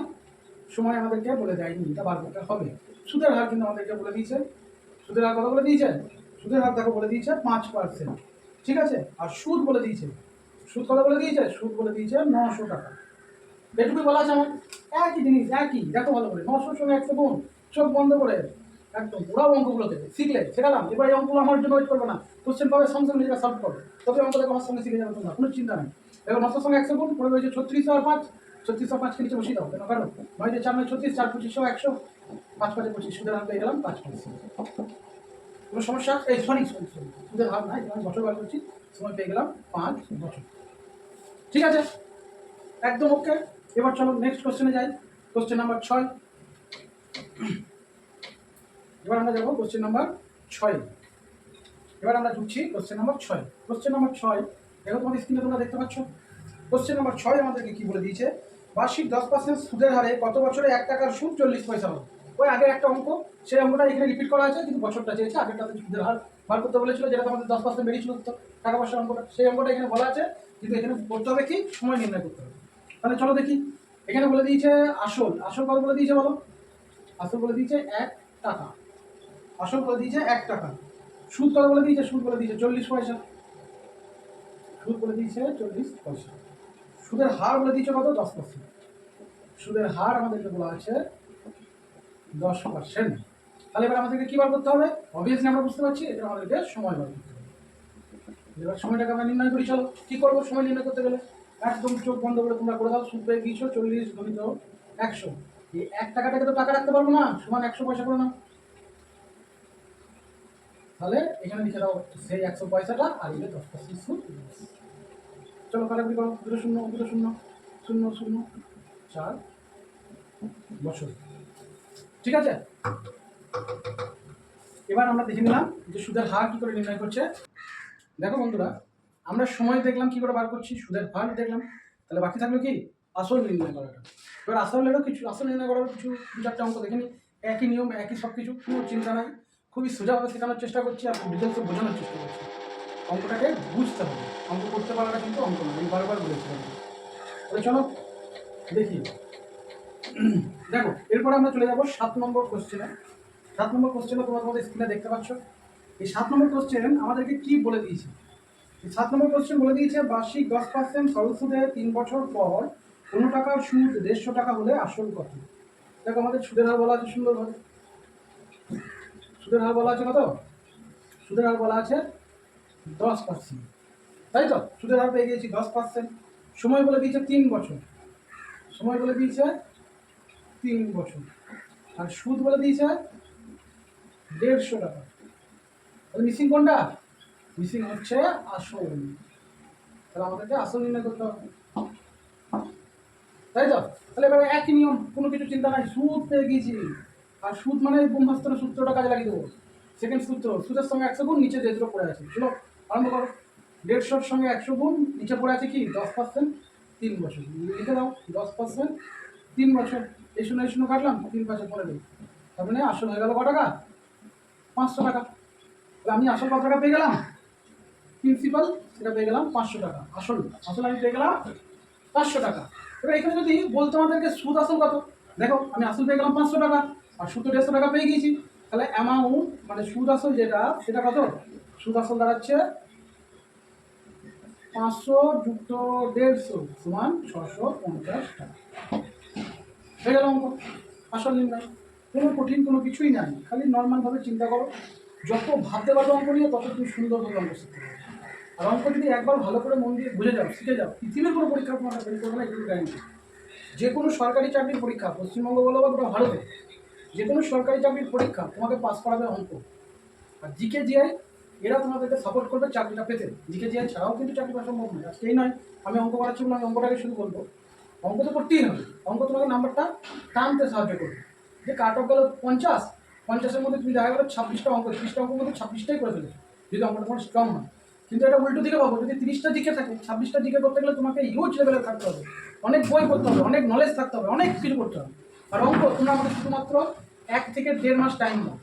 সময় আমাদেরকে বলে দেয়নি, এটা বার করতে হবে। সুদের হার কিন্তু আমাদেরকে বলে দিয়েছে, সুদের হার কত বলে দিয়েছে, সুদের হার দেখো বলে দিয়েছে 5%, ঠিক আছে। আর সুদ বলে দিয়েছে, সুদ কত বলে দিয়েছে, সুদ বলে দিয়েছে 900 টাকা। এটুকুই বলা আছে আমার, একই জিনিস একই। দেখো ভালো করে 900 সঙ্গে 100 গুণ, চোখ বন্ধ করে একদম ওরাও অঙ্কগুলো দেবে, শিখলে শেখালাম। এবার এই অঙ্কগুলো আমার জন্য ওয়েট করবে না, কোশ্চেন পাবে সঙ্গে সঙ্গে নিজেরা সলভ করবে, তবে অঙ্ক দেখো আমার সঙ্গে শিখে যাবে তোমরা, কোনো চিন্তা নেই। এবার 900 সঙ্গে 100 গুণ পড়ে রয়েছে 3600 আর 5, 3600 আর 5কে নিচে বসিয়ে দাও, কেন কারণ 9 দিয়ে 4 9 36, 4 2500 100, 5 5 25, সুদের হার পেয়ে গেলাম 5%। কোনো সমস্যা, এই সরি সরি সরি সুদের হার নাই, আমি বছর বার করছি, সময় পেয়ে গেলাম 5 বছর, ঠিক আছে, একদম ওকে। এবার চলো নেক্সট কোশ্চেনে যাই, কোশ্চেন নাম্বার 6। এবার আমরা যাবো কোশ্চেন নাম্বার 6। এবার আমরা ঢুকছি কোশ্চেন নাম্বার 6। কোশ্চেন নাম্বার 6 দেখো তোমাদের স্ক্রিনে তোমরা দেখতে পাচ্ছ। কোশ্চেন নাম্বার 6 আমাদেরকে কি বলে দিয়েছে, বার্ষিক 10% সুদের হারে কত বছরে 1 টাকার সুদ 40 পয়সা হবে। ওই আগের একটা অঙ্ক, সেই অঙ্কটা এখানে রিপিট করা আছে, কিন্তু বছরটা চেয়েছে, আগেরটাতে সুদের হার বার করতে বলেছিল, যেটা আমাদের 10% বেরিয়েছিল তো টাকা পয়সার অঙ্কটা, সেই অঙ্কটা এখানে বলা আছে, কিন্তু এখানে করতে হবে কি, সময় নির্ণয় করতে হবে। তাহলে চলো দেখি, এখানে বলে দিয়েছে আসল, আসল কত বলে দিয়েছে বলো, আসল বলে দিয়েছে 1 টাকা, আসল বলে দিয়েছে 1 টাকা। সুদ কত বলে দিয়েছে, সুদ বলে দিয়েছে 40 পয়সা, সুদ বলে দিয়েছে 40 পয়সা। সুদের হার বলে দিয়েছে কত, 10%। সুদের হার আমাদেরকে বলা আছে 10%। তাহলে এবার আমাদেরকে কি বার করতে হবে, অবভিয়াসলি আমরা বুঝতে পারছি এটা আমাদেরকে সময় বার করতে হবে। এবার সময়টাকে আমরা নির্ণয় করি, চলো কি করবো সময় নির্ণয় করতে গেলে, একদম চোখ বন্ধ করে তোমরা করে দাও, সুদ পেয়ে গিয়েছো 40 গুণিত 100, এই 1 টাকাটাকে তো টাকা রাখতে পারবো না, সমান 100 পয়সা করে নাও। তাহলে এখানে লিখে দাও সেই 100 পয়সাটা, আর এই 10% সুদ। চলো কাটাকুটি করো, 2 0 2 0 0 0 4 বছর, ঠিক আছে। এবার আমরা দেখে নিলাম যে সুদের হার কি করে নির্ণয় করছে। দেখো বন্ধুরা, আমরা সময় দেখলাম কি করে বার করছি, সুদের হার দেখলাম, তাহলে বাকি থাকলো কি, আসল নির্ণয় করাটা। এবার আসলেরও কিছু, আসল নির্ণয় করার কিছু 2-4টা অঙ্ক দেখে নিই, একই নিয়ম একই সব কিছু, কোনো চিন্তা নাই, খুবই সোজাভাবে শেখানোর চেষ্টা করছি আর ডিটেলসে বোঝানোর চেষ্টা করছি। অঙ্কটাকে বুঝতে হবে, অঙ্ক করতে পারাটা কিন্তু অঙ্ক না, আমি বারবার বলেছিলাম। তাহলে চলো দেখি, দেখো এরপরে আমরা চলে যাবো 7 নম্বর কোশ্চেনে। 7 নম্বর কোশ্চেনে তোমরা তোমাদের স্ক্রিনে দেখতে পাচ্ছ, এই 7 নম্বর কোশ্চেন আমাদেরকে কি বলে দিয়েছে। এই 7 নম্বর কোশ্চেন বলে দিয়েছে, বার্ষিক 10% সরল সুদে 3 বছর পর 15 টাকার সুদ 150 টাকা হলে আসল কত। দেখো আমাদের সুদের হার বলা আছে সুন্দরভাবে, সুদের হার বলা আছে কত, সুদের হার বলা আছে 10%, তাই তো, সুদের হার পেয়ে গিয়েছি 10%। সময় বলে দিয়েছে 3 বছর, সময় বলে দিয়েছে 3 বছর, আর সুদ বলে দিয়েছে 150 টাকা। তাহলে মিসিং কোনটা, মিসিং হচ্ছে আসল, তাহলে আমাদেরকে আসল নির্ণয় করতে হবে, তাই তো। তাহলে এবারে একই নিয়ম, কোনো কিছু চিন্তা নাই, সুদ পেয়ে গিয়েছি, আর সুদ মানে ব্রহ্মাস্ত্র সূত্রটা কাজে লাগিয়ে দেবো। সেকেন্ড সূত্র, সুদের সঙ্গে 100 গুণ, নিচে যে দুটো পড়ে আছে, চলো আরম্ভ করো। 150 সঙ্গে 100 গুণ, নিচে পড়ে আছে কি 10%, 3 বছর, লিখে দাও 10% 3 বছর, এই শূন্য কাটলাম, 3 বছর পরে দেবো, তার মানে আসল হয়ে গেল ক টাকা, 500 টাকা। তাহলে আমি আসল কত টাকা পেয়ে গেলাম, প্রিন্সিপাল সেটা পেয়ে গেলাম 500 টাকা, আসল আসল আমি পেয়ে গেলাম 500 টাকা। এবার এখানে যদি বলতো আমাদেরকে সুদ আসল কত, দেখো আমি আসল পেয়ে গেলাম 500 টাকা, আর সুদ 150 টাকা পেয়ে গিয়েছি, তাহলে অ্যামাউন্ট মানে সুদ আসল যেটা, সেটা কত, সুদ আসল দাঁড়াচ্ছে 500 যুক্ত 150 সমান 650 টাকা। হয়ে গেল অঙ্ক, আসল নির্ণয়। কোনো কঠিন কোনো কিছুই নাই, খালি নর্মালভাবে চিন্তা করো, যত ভাবতে পারবে অঙ্ক নিয়ে তত তুমি সুন্দরভাবে অঙ্ক শিখতে পারবে। আর অঙ্ক যদি একবার ভালো করে মন দিয়ে বুঝে যাও, শিখে যাও, পৃথিবীর কোনো পরীক্ষা তোমাকে ফেল করবে না, একটু গ্যারান্টি। যে কোনো সরকারি চাকরির পরীক্ষা, পশ্চিমবঙ্গ বলো বা গোটা ভারতে, যে কোনো সরকারি চাকরির পরীক্ষা তোমাকে পাস করাবে অঙ্ক। আর জিকে জিআই এরা তোমাদেরকে সাপোর্ট করবে চাকরিটা পেতে, জিকে জিআই ছাড়াও কিন্তু চাকরি পাওয়া সম্ভব নয়। আজকে এই নয় আমি অঙ্ক করাচ্ছি বলে আমি অঙ্কটাকে শুরু করবো, অঙ্ক তো করতেই হবে, অঙ্ক তোমাকে নাম্বারটা টানতে সাহায্য করবে। যে কাট অফ গেল 50, 50-এর মধ্যে তুমি দেখা গেলো 26টা অঙ্ক, 30টা অঙ্কের মধ্যে 26টাই করে ফেলেছো, যদি অঙ্কটা তোমার স্ট্রং হয়। কিন্তু এটা উল্টো দিকে পাবো, যদি 30টা দিকে থাকে, 26টা দিকে করতে গেলে তোমাকে হিউজ লেভেলে থাকতে হবে, অনেক বই পড়তে হবে, অনেক নলেজ থাকতে হবে, অনেক কিছু করতে হবে। আর অঙ্ক তোমরা আমাকে শুধুমাত্র 1 থেকে 1.5 মাস টাইম দাও,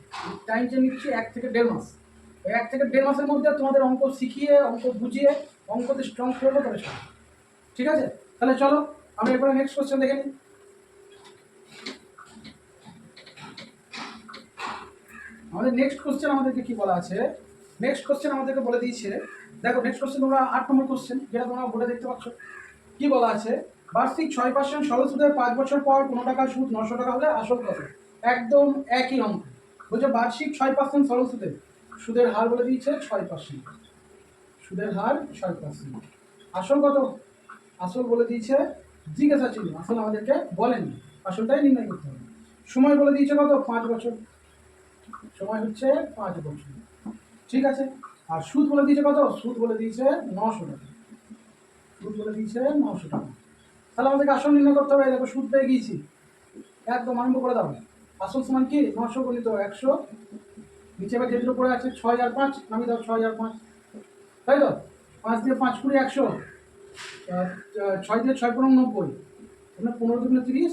টাইম চেয়ে নিচ্ছি 1 থেকে 1.5 মাস। ওই 1 থেকে 1.5 মাসের মধ্যে তোমাদের অঙ্ক শিখিয়ে, অঙ্ক বুঝিয়ে, অঙ্কতে স্ট্রং করবো, তবে ঠিক আছে। তাহলে চলো আমরা এরপরে নেক্সট কোশ্চেন দেখে নিই। আমাদের নেক্সট কোশ্চেন আমাদেরকে কি বলা আছে, নেক্সট কোশ্চেন আমাদেরকে বলে দিয়েছে, দেখো নেক্সট কোশ্চেন তোমরা 8 নম্বর কোশ্চেন, যেটা তোমরা বোর্ডে দেখতে পাচ্ছ। কি বলা আছে, বার্ষিক 6% সরল সুদের 5 বছর পর 15 টাকার সুদ 900 টাকা হলে আসল কত? একদম একই অঙ্ক বলছে, বার্ষিক 6% সরল সুদের, সুদের হার বলে দিয়েছে 6%, সুদের হার 6%, আসল কত? আসল বলে দিয়েছে, জিজ্ঞাসা ছিল, আসল আমাদেরকে বলেনি, আসলটাই নির্ণয় করতে হবে। সময় বলে দিয়েছে কত? 5 বছর, সময় হচ্ছে 5 বছর, ঠিক আছে। আর সুদ বলে দিয়েছে কত? সুদ বলে দিয়েছে 900 টাকা, সুদ বলে দিয়েছে 900 টাকা। তাহলে আমাদেরকে আসল নির্ণয় করতে হবে। দেখো সুদ পেয়ে গিয়েছি, একদম আরম্ভ করে দাও। আসল সমান কি? 900 গুণিত 100, নিচে আবার যেগুলো পড়ে আছে 6 আর 5, নামিয়ে দাও 6 আর 5, তাই তো? 5 দিয়ে 5 কুড়ি 100, 6 দিয়ে 6 পনেরো 90, মানে 15 দুগুণে 30,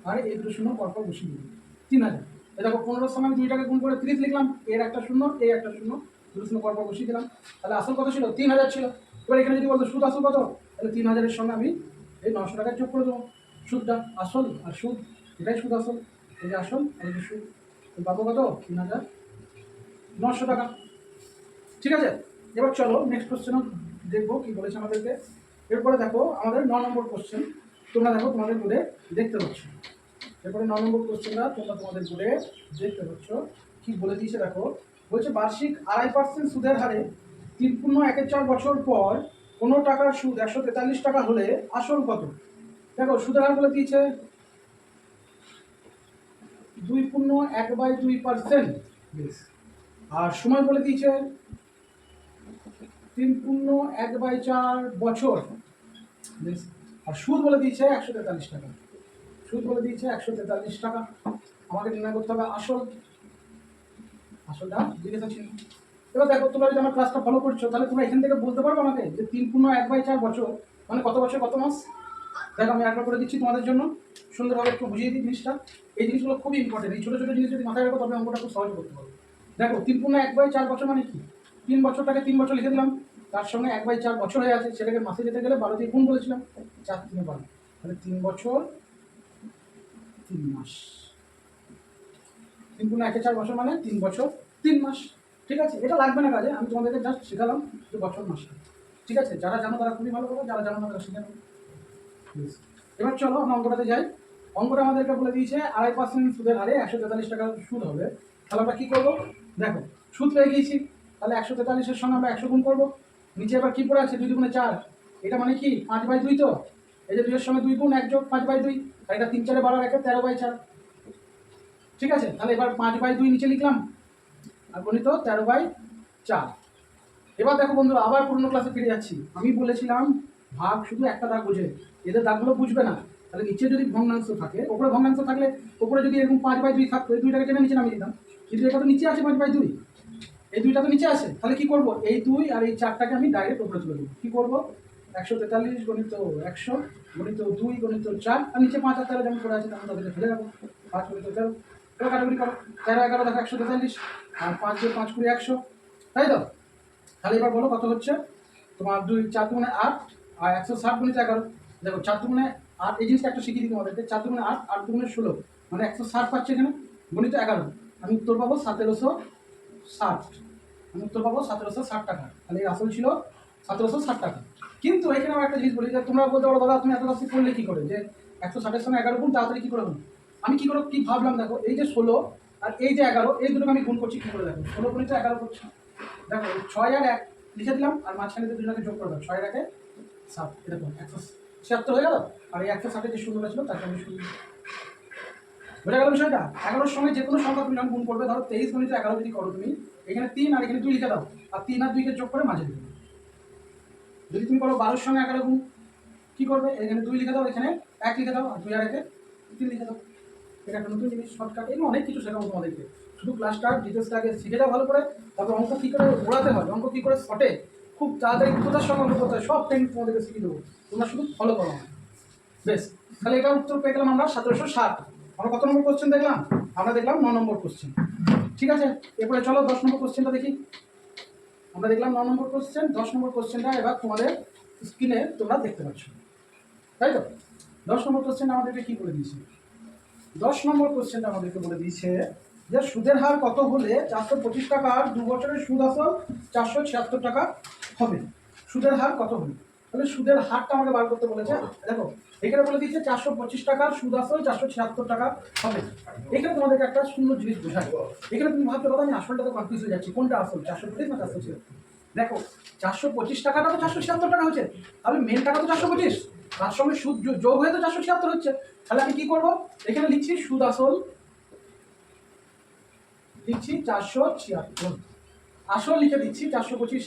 আর এই দুটো শূন্য পরপর বসিয়ে দিবি, 3000। দেখো 15 সময় আমি 2টাকে গুণ করে 30 লিখলাম, এর একটা শূন্য, এই একটা শূন্য, দুটো শূন্য পরপর বসিয়ে দিলাম। তাহলে আসল কত ছিল? 3000 ছিল। এবার এখানে যদি বলতো সুদ আসল কত, তাহলে 3000-এর সঙ্গে আমি এই 900 টাকা যোগ করে দেবো। সুদটা আসল আর সুদ, এটাই সুদ আসল, এই যে আসল আর এই যে সুদ, পাবো কত? 3900 টাকা, ঠিক আছে। এবার চলো নেক্সট কোশ্চেনও দেখবো কি বলেছে আমাদেরকে। এরপরে দেখো আমাদের 9 নম্বর কোশ্চেন, তোমরা দেখো তোমাদের বোর্ডে দেখতে পাচ্ছ। এরপরে 9 নম্বর কোশ্চেনটা তোমরা তোমাদের বোর্ডে দেখতে পাচ্ছ, কি বলে দিয়েছে দেখো। বলছে বার্ষিক 2.5% সুদের হারে 3.14 বছর পর 15 টাকার সুদ 143 টাকা হলে আসল কত? দেখো সুদের হার বলে দিয়েছে 2.1/2%, বেশ। আর সময় বলে দিয়েছে 3.1/4 বছর, বেশ। আর সুদ বলে দিয়েছে 143 টাকা, সুদ বলে দিয়েছে 143 টাকা। আমাকে নির্ণয় করতে হবে আসল, আসলটা জিজ্ঞাসা ছিল। এবার দেখো তোমরা যদি আমার ক্লাসটা ফলো করছো, তাহলে তোমরা এখান থেকে বলতে পারবে আমাকে যে 3.1/4 বছর মানে কত বছর কত মাস? দেখো আমি একবার করে দিচ্ছি তোমাদের জন্য, সুন্দরভাবে একটু বুঝিয়ে দিই জিনিসটা। এই জিনিসগুলো খুবই ইম্পর্টেন্ট, এই ছোটো ছোটো জিনিস যদি মাথায় রাখো তবে অঙ্কটা খুব সহজে করতে পারবে। দেখো 3.1/4 বছর মানে কি? 3 বছরটাকে 3 বছর লিখে দিলাম, তার সঙ্গে 1/4 বছর হয়ে আছে, সেটাকে মাসে যেতে গেলে 12 দিয়ে গুণ বলেছিলাম, 4 3 12, তাহলে 3 বছর 3 মাস। 3.1/4 বছর মানে 3 বছর 3 মাস, ঠিক আছে। এটা লাগবে না কাজে, আমি তোমাদেরকে জাস্ট শেখালাম যে বছর মাসটা, ঠিক আছে। যারা জানো তারা খুবই ভালো করো, যারা জানো না তারা শিখে নেবে। এবার চলো আমরা অঙ্কটাতে যাই। অঙ্কটা আমাদেরকে বলে দিয়েছে 2.5% সুদের হারে 143 টাকা সুদ হবে। তাহলে আমরা কী করবো? দেখো সুদ পেয়ে গিয়েছি, তাহলে 143-এর সঙ্গে আমরা 100 গুণ করবো। নিচে এবার কী পড়ে আছে? 2 2 4, এটা মানে কি 5/2, তো এই যে 2-এর সঙ্গে 2 গুণ 1 যোগ 5/2, আর এটা 3 4 12 রেখে 13/4, ঠিক আছে। তাহলে এবার 5/2 নিচে লিখলাম, আর গণিত 13/4। এবার দেখো বন্ধুরা, আবার পুরনো ক্লাসে ফিরে যাচ্ছি। আমি বলেছিলাম ভাগ শুধু একটা দাগ বোঝে, এদের দাগগুলো বুঝবে না। তাহলে নিচে যদি ভগ্নাংশ থাকে, ওপরে ভগ্নাংশ থাকলে, ওপরে যদি এরকম 5/2 থাকতো, এই 2টাকে টেনে নিচে নামিয়ে দিতাম। কিন্তু এটা তো নিচে আছে 5/2, এই 2টা তো নিচে আছে। তাহলে কি করব? এই 2 আর এই 4টাকে আমি ডাইরেক্ট ওপরে তুলে দেবো। কী করবো? 143 গণিত 100 গণিত 2 গণিত 4, আর নিচে 5 আর 13 যেমন করে আছে তেমন তাদেরকে ফেলে রাখবো। 5 গণিত 13, এবার কাটাকুটি করো, 13 11 দেখো 143, আর 5 দিয়ে 5 কুড়ি 100, তাই তো? তাহলে এবার বলো কত হচ্ছে তোমার? 2 4 দুগুণে 8, আর 160 গুণিত 11। দেখো 4 দুগুণে 8, এই জিনিসটা একটা শিখিয়ে দিই তোমাদেরকে। 4 দুগুণে 8, 8 দুগুণে 16, মানে 160 পাচ্ছে এখানে, গণিত 11। আমি উত্তর পাবো 1760, আমি উত্তর পাবো 1760 টাকা। তাহলে এই আসল ছিল 1760 টাকা। কিন্তু এখানে আমার একটা জিনিস বলি, যে তোমরা বলতে পারো দাদা তুমি এত কাছে করলে কী করে, যে 160-এর সঙ্গে 11 গুণ তাড়াতাড়ি কী করে হলো? আমি কী করে কী ভাবলাম, দেখো এই যে 16 আর এই যে 11, এই দুটোকে আমি গুণ করছি কী করে, দেখো 16 গুণিত 11 করছি। দেখো 6 আর 1 লিখে দিলাম, আর মাঝখানে দুজনকে যোগ করে দাও, 6 আর 1 7, এরকম 176 হয়ে গেল। আর এই 160-এর যে শূন্যটা ছিল তাকে আমি শূন্য, বোঝা গেল বিষয়টা? 11-এর সঙ্গে যে কোনো সংখ্যা তুমি যখন গুণ করবে, ধরো 23 গণিত 11 যদি করো তুমি, এখানে 3 আর এখানে 2 লিখে দাও, আর 3 আর 2কে যোগ করে মাঝে দিবে। যদি তুমি করো 12-এর সঙ্গে 11 গুণ, কী করবে? এখানে 2 লিখে দাও, এখানে 1 লিখে দাও, আর 2 আর 1-এ 3 লিখে দাও। এটা একটা নতুন জিনিস, শর্টকাট, এগুলো অনেক কিছু শেখাবো তোমাদেরকে। শুধু ক্লাসটা ডিটেলসটা আগে শিখে যাও ভালো করে, তারপর অঙ্ক কী করে ওড়াতে হয়, অঙ্ক কী করে শর্টে খুব তাড়াতাড়ি দ্রুততার সঙ্গে অঙ্ক করতে হয়, সব টেকনিক তোমাদেরকে শিখিয়ে দেবো, তোমরা শুধু ফলো করো। বেশ, তাহলে এটা উত্তর পেয়ে গেলাম আমরা 1760। আমরা কত নম্বর কোশ্চেন দেখলাম? আমরা দেখলাম 9 নম্বর কোশ্চেন। ঠিক আছে, এরপরে চলো 10 নম্বর কোশ্চেনটা দেখি। আমরা দেখলাম 9 নম্বর কোশ্চেন, 10 নম্বর কোশ্চেনটা এবার তোমাদের স্ক্রিনে তোমরা দেখতে পাচ্ছ, তাই তো? 10 নম্বর কোশ্চেনটা আমাদেরকে কী বলে দিয়েছে? 10 নম্বর কোশ্চেনটা আমাদেরকে বলে দিয়েছে যে সুদের হার কত হলে 425 টাকার 2 বছরের সুদ আসল 476 টাকা হবে। সুদের হার কত হলে, তাহলে সুদের হারটা আমাকে বার করতে বলেছে। দেখো এখানে বলে দিয়েছে 425 টাকার সুদ আসল 476 টাকা হবে। এখানে তোমাদেরকে একটা সুন্দর জিনিস বোঝায়। এখানে তুমি ভাবতে পারো আমি আসলটা তো কনফিউজ হয়ে যাচ্ছি, কোনটা আসল, 425 না 476? দেখো 425 টাকাটা তো 476 টাকা হচ্ছে, তাহলে মেন টাকা তো 425, তার সঙ্গে সুদ যোগ হয়ে তো 476 হচ্ছে। তাহলে আমি কি করবো, এখানে লিখছি সুদ আসল, লিখছি 476, আসল লিখে দিচ্ছি 425,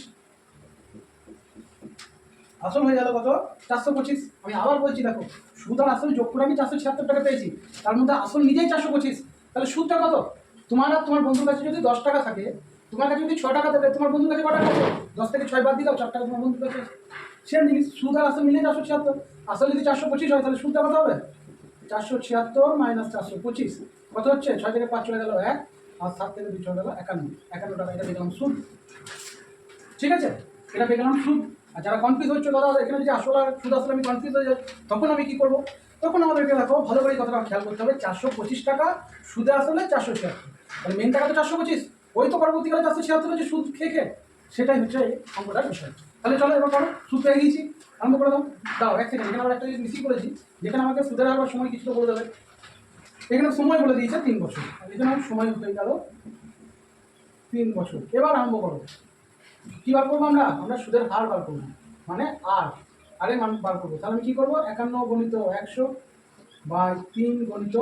আসল হয়ে গেল কত 425। আমি আবার বলছি দেখো সুদ আর আসল যোগ করে আমি 476 টাকা পেয়েছি, তার মধ্যে আসল নিজেই 425, তাহলে সুদটা কত? তোমার আর তোমার বন্ধুর কাছে যদি 10 টাকা থাকে, তোমার কাছে যদি 6 টাকা দেবে, তোমার বন্ধুর কাছে কত টাকা আছে? 10 থেকে 6 বাদ দিয়ে দাও, 4 টাকা তোমার বন্ধুর কাছে। সেম জিনিস, সুদ আর আসল মিলে 476, আসল যদি 425 হয় তাহলে সুদটা কত হবে? 476 মাইনাস 425 কত হচ্ছে? 6 থেকে 5 চলে গেল 1, আর 7 থেকে 2 চলে গেল 51 টাকা। এটা দেখলাম সুদ। ঠিক আছে, এটা দেখলাম সুদ। আর যারা কনফিউজ হচ্ছে দাদা এখানে যদি আসল আর সুদ আসলে আমি কনফিউজ হয়ে যাই, তখন আমি কী করবো? তখন আমাদেরকে দেখো ভালো করে কথাটা খেয়াল করতে হবে, 425 টাকা সুদে আসলে 476, তাহলে মেন টাকা তো 425, ওই তো পরবর্তীকালে 476 হচ্ছে সুদ খেয়ে, সেটাই হচ্ছে এই অঙ্কটার বিষয়। তাহলে চলো এবার করো, সুদ পেয়ে গিয়েছি, আরম্ভ করে দাও। দাও এক সেকেন্ড, এখানে আমরা একটা জিনিস মিসিং করেছি, যেখানে আমাকে সুদের হার বা সময় কিছু তো বলে দেবে। এখানে সময় বলে দিয়েছে 3 বছর, এখানে সময় হয়ে গেল 3 বছর। এবার আরম্ভ করো, কী বার করবো আমরা? আমরা সুদের হার বার করবো, মানে আরের মান বার করবো। তাহলে আমি কী করবো? 51 গণিত 100 বাই 3 গণিত,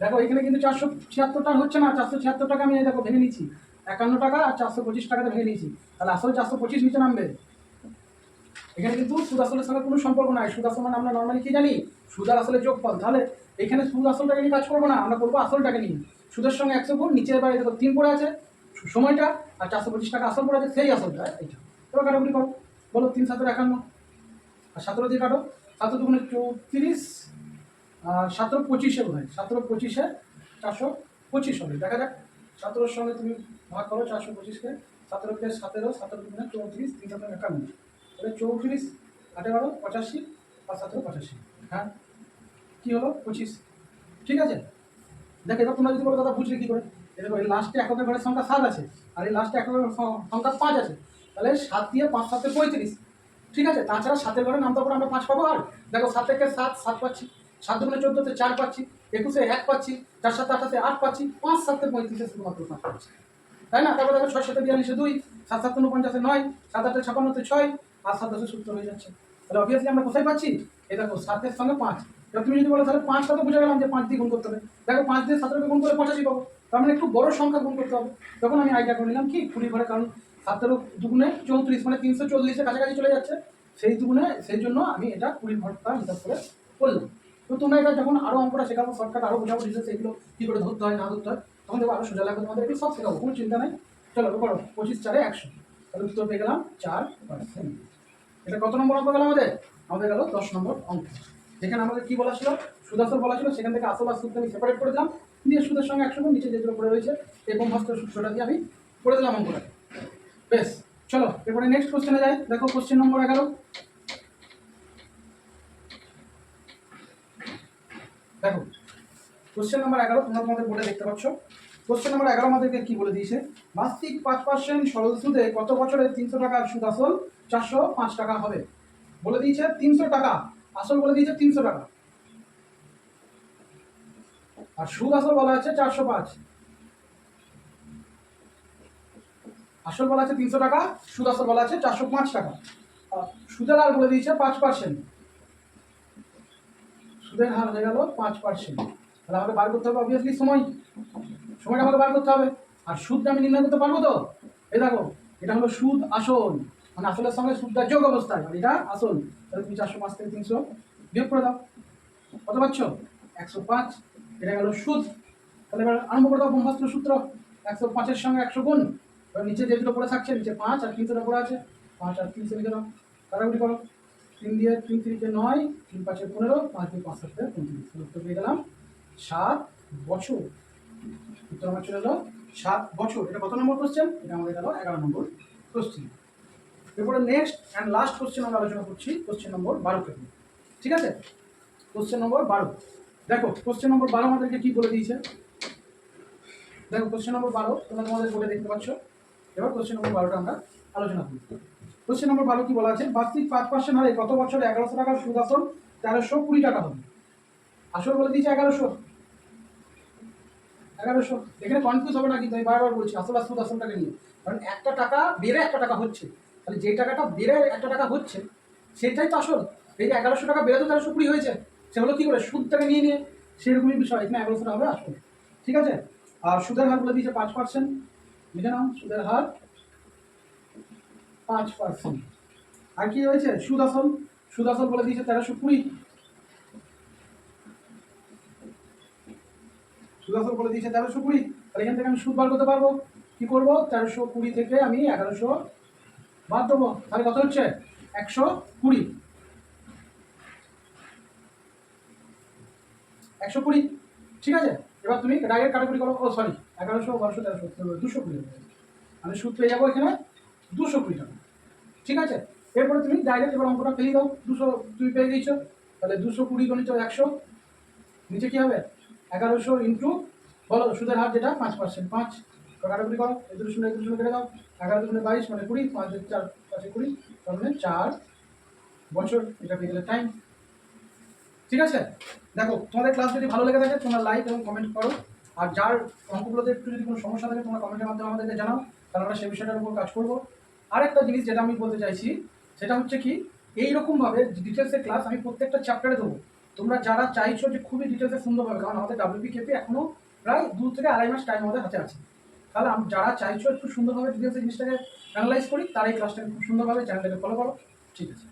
দেখো এখানে কিন্তু 476 টাকা হচ্ছে না, 476 টাকা আমি দেখো ভেঙে নিচ্ছি, 51 টাকা আর 425 টাকাতে ভেঙে নিয়েছি, তাহলে আসলে 425 নিচে নামবে। এখানে কিন্তু সুদ আসলের সঙ্গে কোনো সম্পর্ক নাই। সুদ আসল মানে আমরা নর্মালি কি জানি? সুদ আর আসলে যোগফল। তাহলে এখানে সুদ আসলটাকে নিয়ে কাজ করবো না, আমরা করবো আসলটাকে নিয়ে। সুদের সঙ্গে 100 গুণ, নিচে এবার দেখো 3 পড়ে আছে সময়টা, আর 425 টাকা আসল পড়ে আছে, সেই আসলটা এইটা। এবার কাটাকুটি করো, বলো 3 7 51, আর 17 দিয়ে কাটো, 7 দুগুণে 34, আর 17 25-এ বোধ হয়, 17 25-এ 425 হবে। দেখা যাক 17-এর সঙ্গে তুমি ভাগ করো 425-কে, 17-কে 17, 17 দুগুণে 34, 3 7 51, তাহলে 34, 8 12 85, আর 17 85, হ্যাঁ কী হলো 25। ঠিক আছে, দেখো এবার তোমরা যদি বলো দাদা বুঝলে কী করে? দেখো এই লাস্টে এককের ঘরের সংখ্যা 7 আছে, আর এই লাস্টে এককের সংখ্যা 5 আছে, তাহলে 7 দিয়ে 5 7 35। ঠিক আছে, তাছাড়া 7-এর ঘরে নামতে পরে আমরা 5 পাবো। আর দেখো 7 থেকে 7 পাচ্ছি, 7 দুগুণে 14-তে 4 পাচ্ছি, 21-এ 1 পাচ্ছি, 4 7 28-এ 8 পাচ্ছি, 5 7 35-এ শুধুমাত্র 5 পাচ্ছি, তাই না? তারপর দেখো 6 7 42-এ 2, 7 7 49-এ 9, 7 8 56-তে 6, আর 7 10-এ 70 হয়ে যাচ্ছে। তাহলে অবভিয়াসলি আমরা কোথায় পাচ্ছি? এই দেখো 7-এর সঙ্গে 5। এবার তুমি যদি বলো তাহলে 5টা তো বুঝে গেলাম যে 5 দিয়ে গুণ করতে হবে। দেখো 5 দিয়ে 17-কে গুণ করে 85 পাবো, তার মানে একটু বড় সংখ্যা গুণ করতে হবে। তখন আমি আইডিয়া করে নিলাম কি 20 ঘরে, কারণ 17 দুগুণে 34 মানে 340-এর কাছাকাছি চলে যাচ্ছে, সেই দুগুণে, সেই জন্য আমি এটা 20 ঘরটা হিসাব করে করলাম। তো তোমরা এটা যখন আরও অঙ্কটা শেখাবো, শর্টকাট আরও বোঝাবো ডিটেলস, সেগুলো কী করে ধরতে হয় না ধরতে হয়, তখন দেখবো আরও সোজা লাগবে তোমাদের, একটু সব শেখাবো, কোনো চিন্তা নেই। চলো করো 25 4-এ 100, তাহলে উত্তর পেয়ে গেলাম 4%। এটা কত নম্বর অঙ্ক গেল আমাদের? আমাদের গেল 10 নম্বর অঙ্ক। যেখানে আমাদের কী বলা ছিল? সুদ আসল বলা ছিল, সেখান থেকে আসল আর সুদকে আমি সেপারেট করে দিলাম, দিয়ে সুদের সঙ্গে 100 গুণ, নিচে যেগুলো পড়ে রয়েছে এই ব্রহ্মাস্ত্র সূত্রটা দিয়ে আমি করে দিলাম অঙ্কটা। বেশ, চলো এরপরে নেক্সট কোশ্চেনে যাই। দেখো কোশ্চেন নম্বর 11। দেখো কোশ্চেন নম্বর 11 তোমরা তোমাদের বোর্ডে দেখতে পাচ্ছ। কোশ্চেন নম্বর 11 আমাদেরকে কি বলে দিয়েছে? মাসিক 5% সরল সুদে কত বছরে 300 টাকার সুদ আসল 405 টাকা হবে। বলে দিয়েছে 300 টাকা, আসল বলে দিয়েছে 300 টাকা, আর সুদ আসল বলা আছে 405। আসল বলা আছে 300 টাকা, সুদ আসল বলা আছে 405 টাকা। সুদের হার বলে দিয়েছে 5%, সুদের হার হয়ে গেল 5%। তাহলে আমাকে বার করতে হবে অবভিয়াসলি সময়টা আমাকে বার করতে হবে। আর সুদটা আমি নির্ণয় করতে পারবো তো? এই দেখো এটা হলো সুদ আসল, মানে আসলের সঙ্গে সুদটা যোগ অবস্থায়, আর এটা আসল। তাহলে তুমি 405 থেকে 300 বিয়োগ করে দাও, কত পাচ্ছ? 105। এটা গেল সুদ। তাহলে এবার আরম্ভ করে দাও ব্রহ্মাস্ত্র সূত্র। 105-এর সঙ্গে 100 গুণ। এবার নিচে যেগুলো পড়ে থাকছে, নিচে 5 আর 3 পড়ে আছে, 5 আর 3 লিখে দাও, কাটাকুটি করো। 3 দিয়ে 3 3 9, 3 5 15, 5 দিয়ে 5 7 25, উত্তর পেয়ে গেলাম 7 বছর। উত্তর আমার চলে এলো 7 বছর। এটা কত নম্বর কোশ্চেন? এটা আমাদের গেল 11 নম্বর কোশ্চেন। এরপরে নেক্সট অ্যান্ড লাস্ট কোশ্চেন আমরা আলোচনা করছি, কোশ্চেন নম্বর 12 কে। ঠিক আছে, কোশ্চেন নম্বর 12। দেখো কোশ্চেন নম্বর 12 আমাদেরকে কি বলে দিয়েছে। দেখো কোশ্চেন নম্বর 12 তোমরা তোমাদের বলে দেখতে পাচ্ছ। এবার কোশ্চেন নম্বর 12টা আমরা আলোচনা করি। কোশ্চেন নম্বর 12 কি বলা আছে? বার্ষিক 5% হারে গত বছর 1100 টাকার সুদ আসল 1320 টাকা হবে। আসল বলে দিয়েছে 1100। এখানে কনফিউজ হবে না, কিন্তু আমি বারবার বলছি আসল আর সুদ আসলটাকে নিয়ে। কারণ একটা টাকা বেড়ে একটা টাকা হচ্ছে, তাহলে যে টাকাটা বেড়ে একটা টাকা হচ্ছে সেটাই তো আসল। এই যে 1100 টাকা বেড়ে তো 1320 হয়েছে, সেগুলো কি করে সুদটাকে নিয়ে সেরকমই বিষয়। এখানে 1100 হবে আসল। ঠিক আছে, আর সুদের হার বলে দিয়েছে 5%। লিখে নাও সুদের হার 5%। আর কি হয়েছে? সুদ আসল। সুদ আসল বলে দিয়েছে 1320। সুদ আসল বলে দিয়েছে 1320। তাহলে এখান থেকে আমি সুদ বার করতে পারবো। কি করবো? 1320 থেকে আমি 1100 বাদ দেবো, তাহলে কত হচ্ছে? 120। 120। ঠিক আছে, এবার তুমি ডাইরেক্ট কাটাকুটি করো। ও সরি, 1100 1200 1300 220। আমি সুদ পেয়ে যাবো এখানে 220 টাকা। ঠিক আছে, এরপরে তুমি ডাইরেক্ট এবার অঙ্কটা ফেলে দাও। 200 তুমি পেয়ে গেছো, তাহলে 220 গণিত 100, নিচে কি হবে? 1100 ইন্টু বলো সুদের হার যেটা 5%, 5 কাটাকুটি করো। এদের শুনে কেটে দাও। 11 দুগুণে 22 মানে 20, 5 4 5 20, তার মানে 4 বছর। এটা পেয়ে গেলে টাইম। ঠিক আছে, দেখো তোমাদের ক্লাস যদি ভালো লেগে থাকে তোমরা লাইক এবং কমেন্ট করো। আর যার অঙ্কগুলোতে একটু যদি কোনো সমস্যা থাকে তোমরা কমেন্টের মাধ্যমে আমাদেরকে জানাও, তাহলে আমরা সেই বিষয়টার উপর কাজ করবো। আরেকটা জিনিস যেটা আমি বলতে চাইছি সেটা হচ্ছে কি, এইরকমভাবে ডিটেলসের ক্লাস আমি প্রত্যেকটা চ্যাপ্টারে দেবো। তোমরা যারা চাইছো যে খুবই ডিটেলসে সুন্দরভাবে, কারণ আমাদের WPKP এখনও প্রায় 2 থেকে 2.5 মাস টাইম আমাদের হাতে আছে, তাহলে যারা চাইছো একটু সুন্দরভাবে ডিটেলসে জিনিসটাকে অ্যানালাইজ করি, তারা এই ক্লাসটাকে খুব সুন্দরভাবে চ্যানেলটাকে ফলো করো। ঠিক আছে।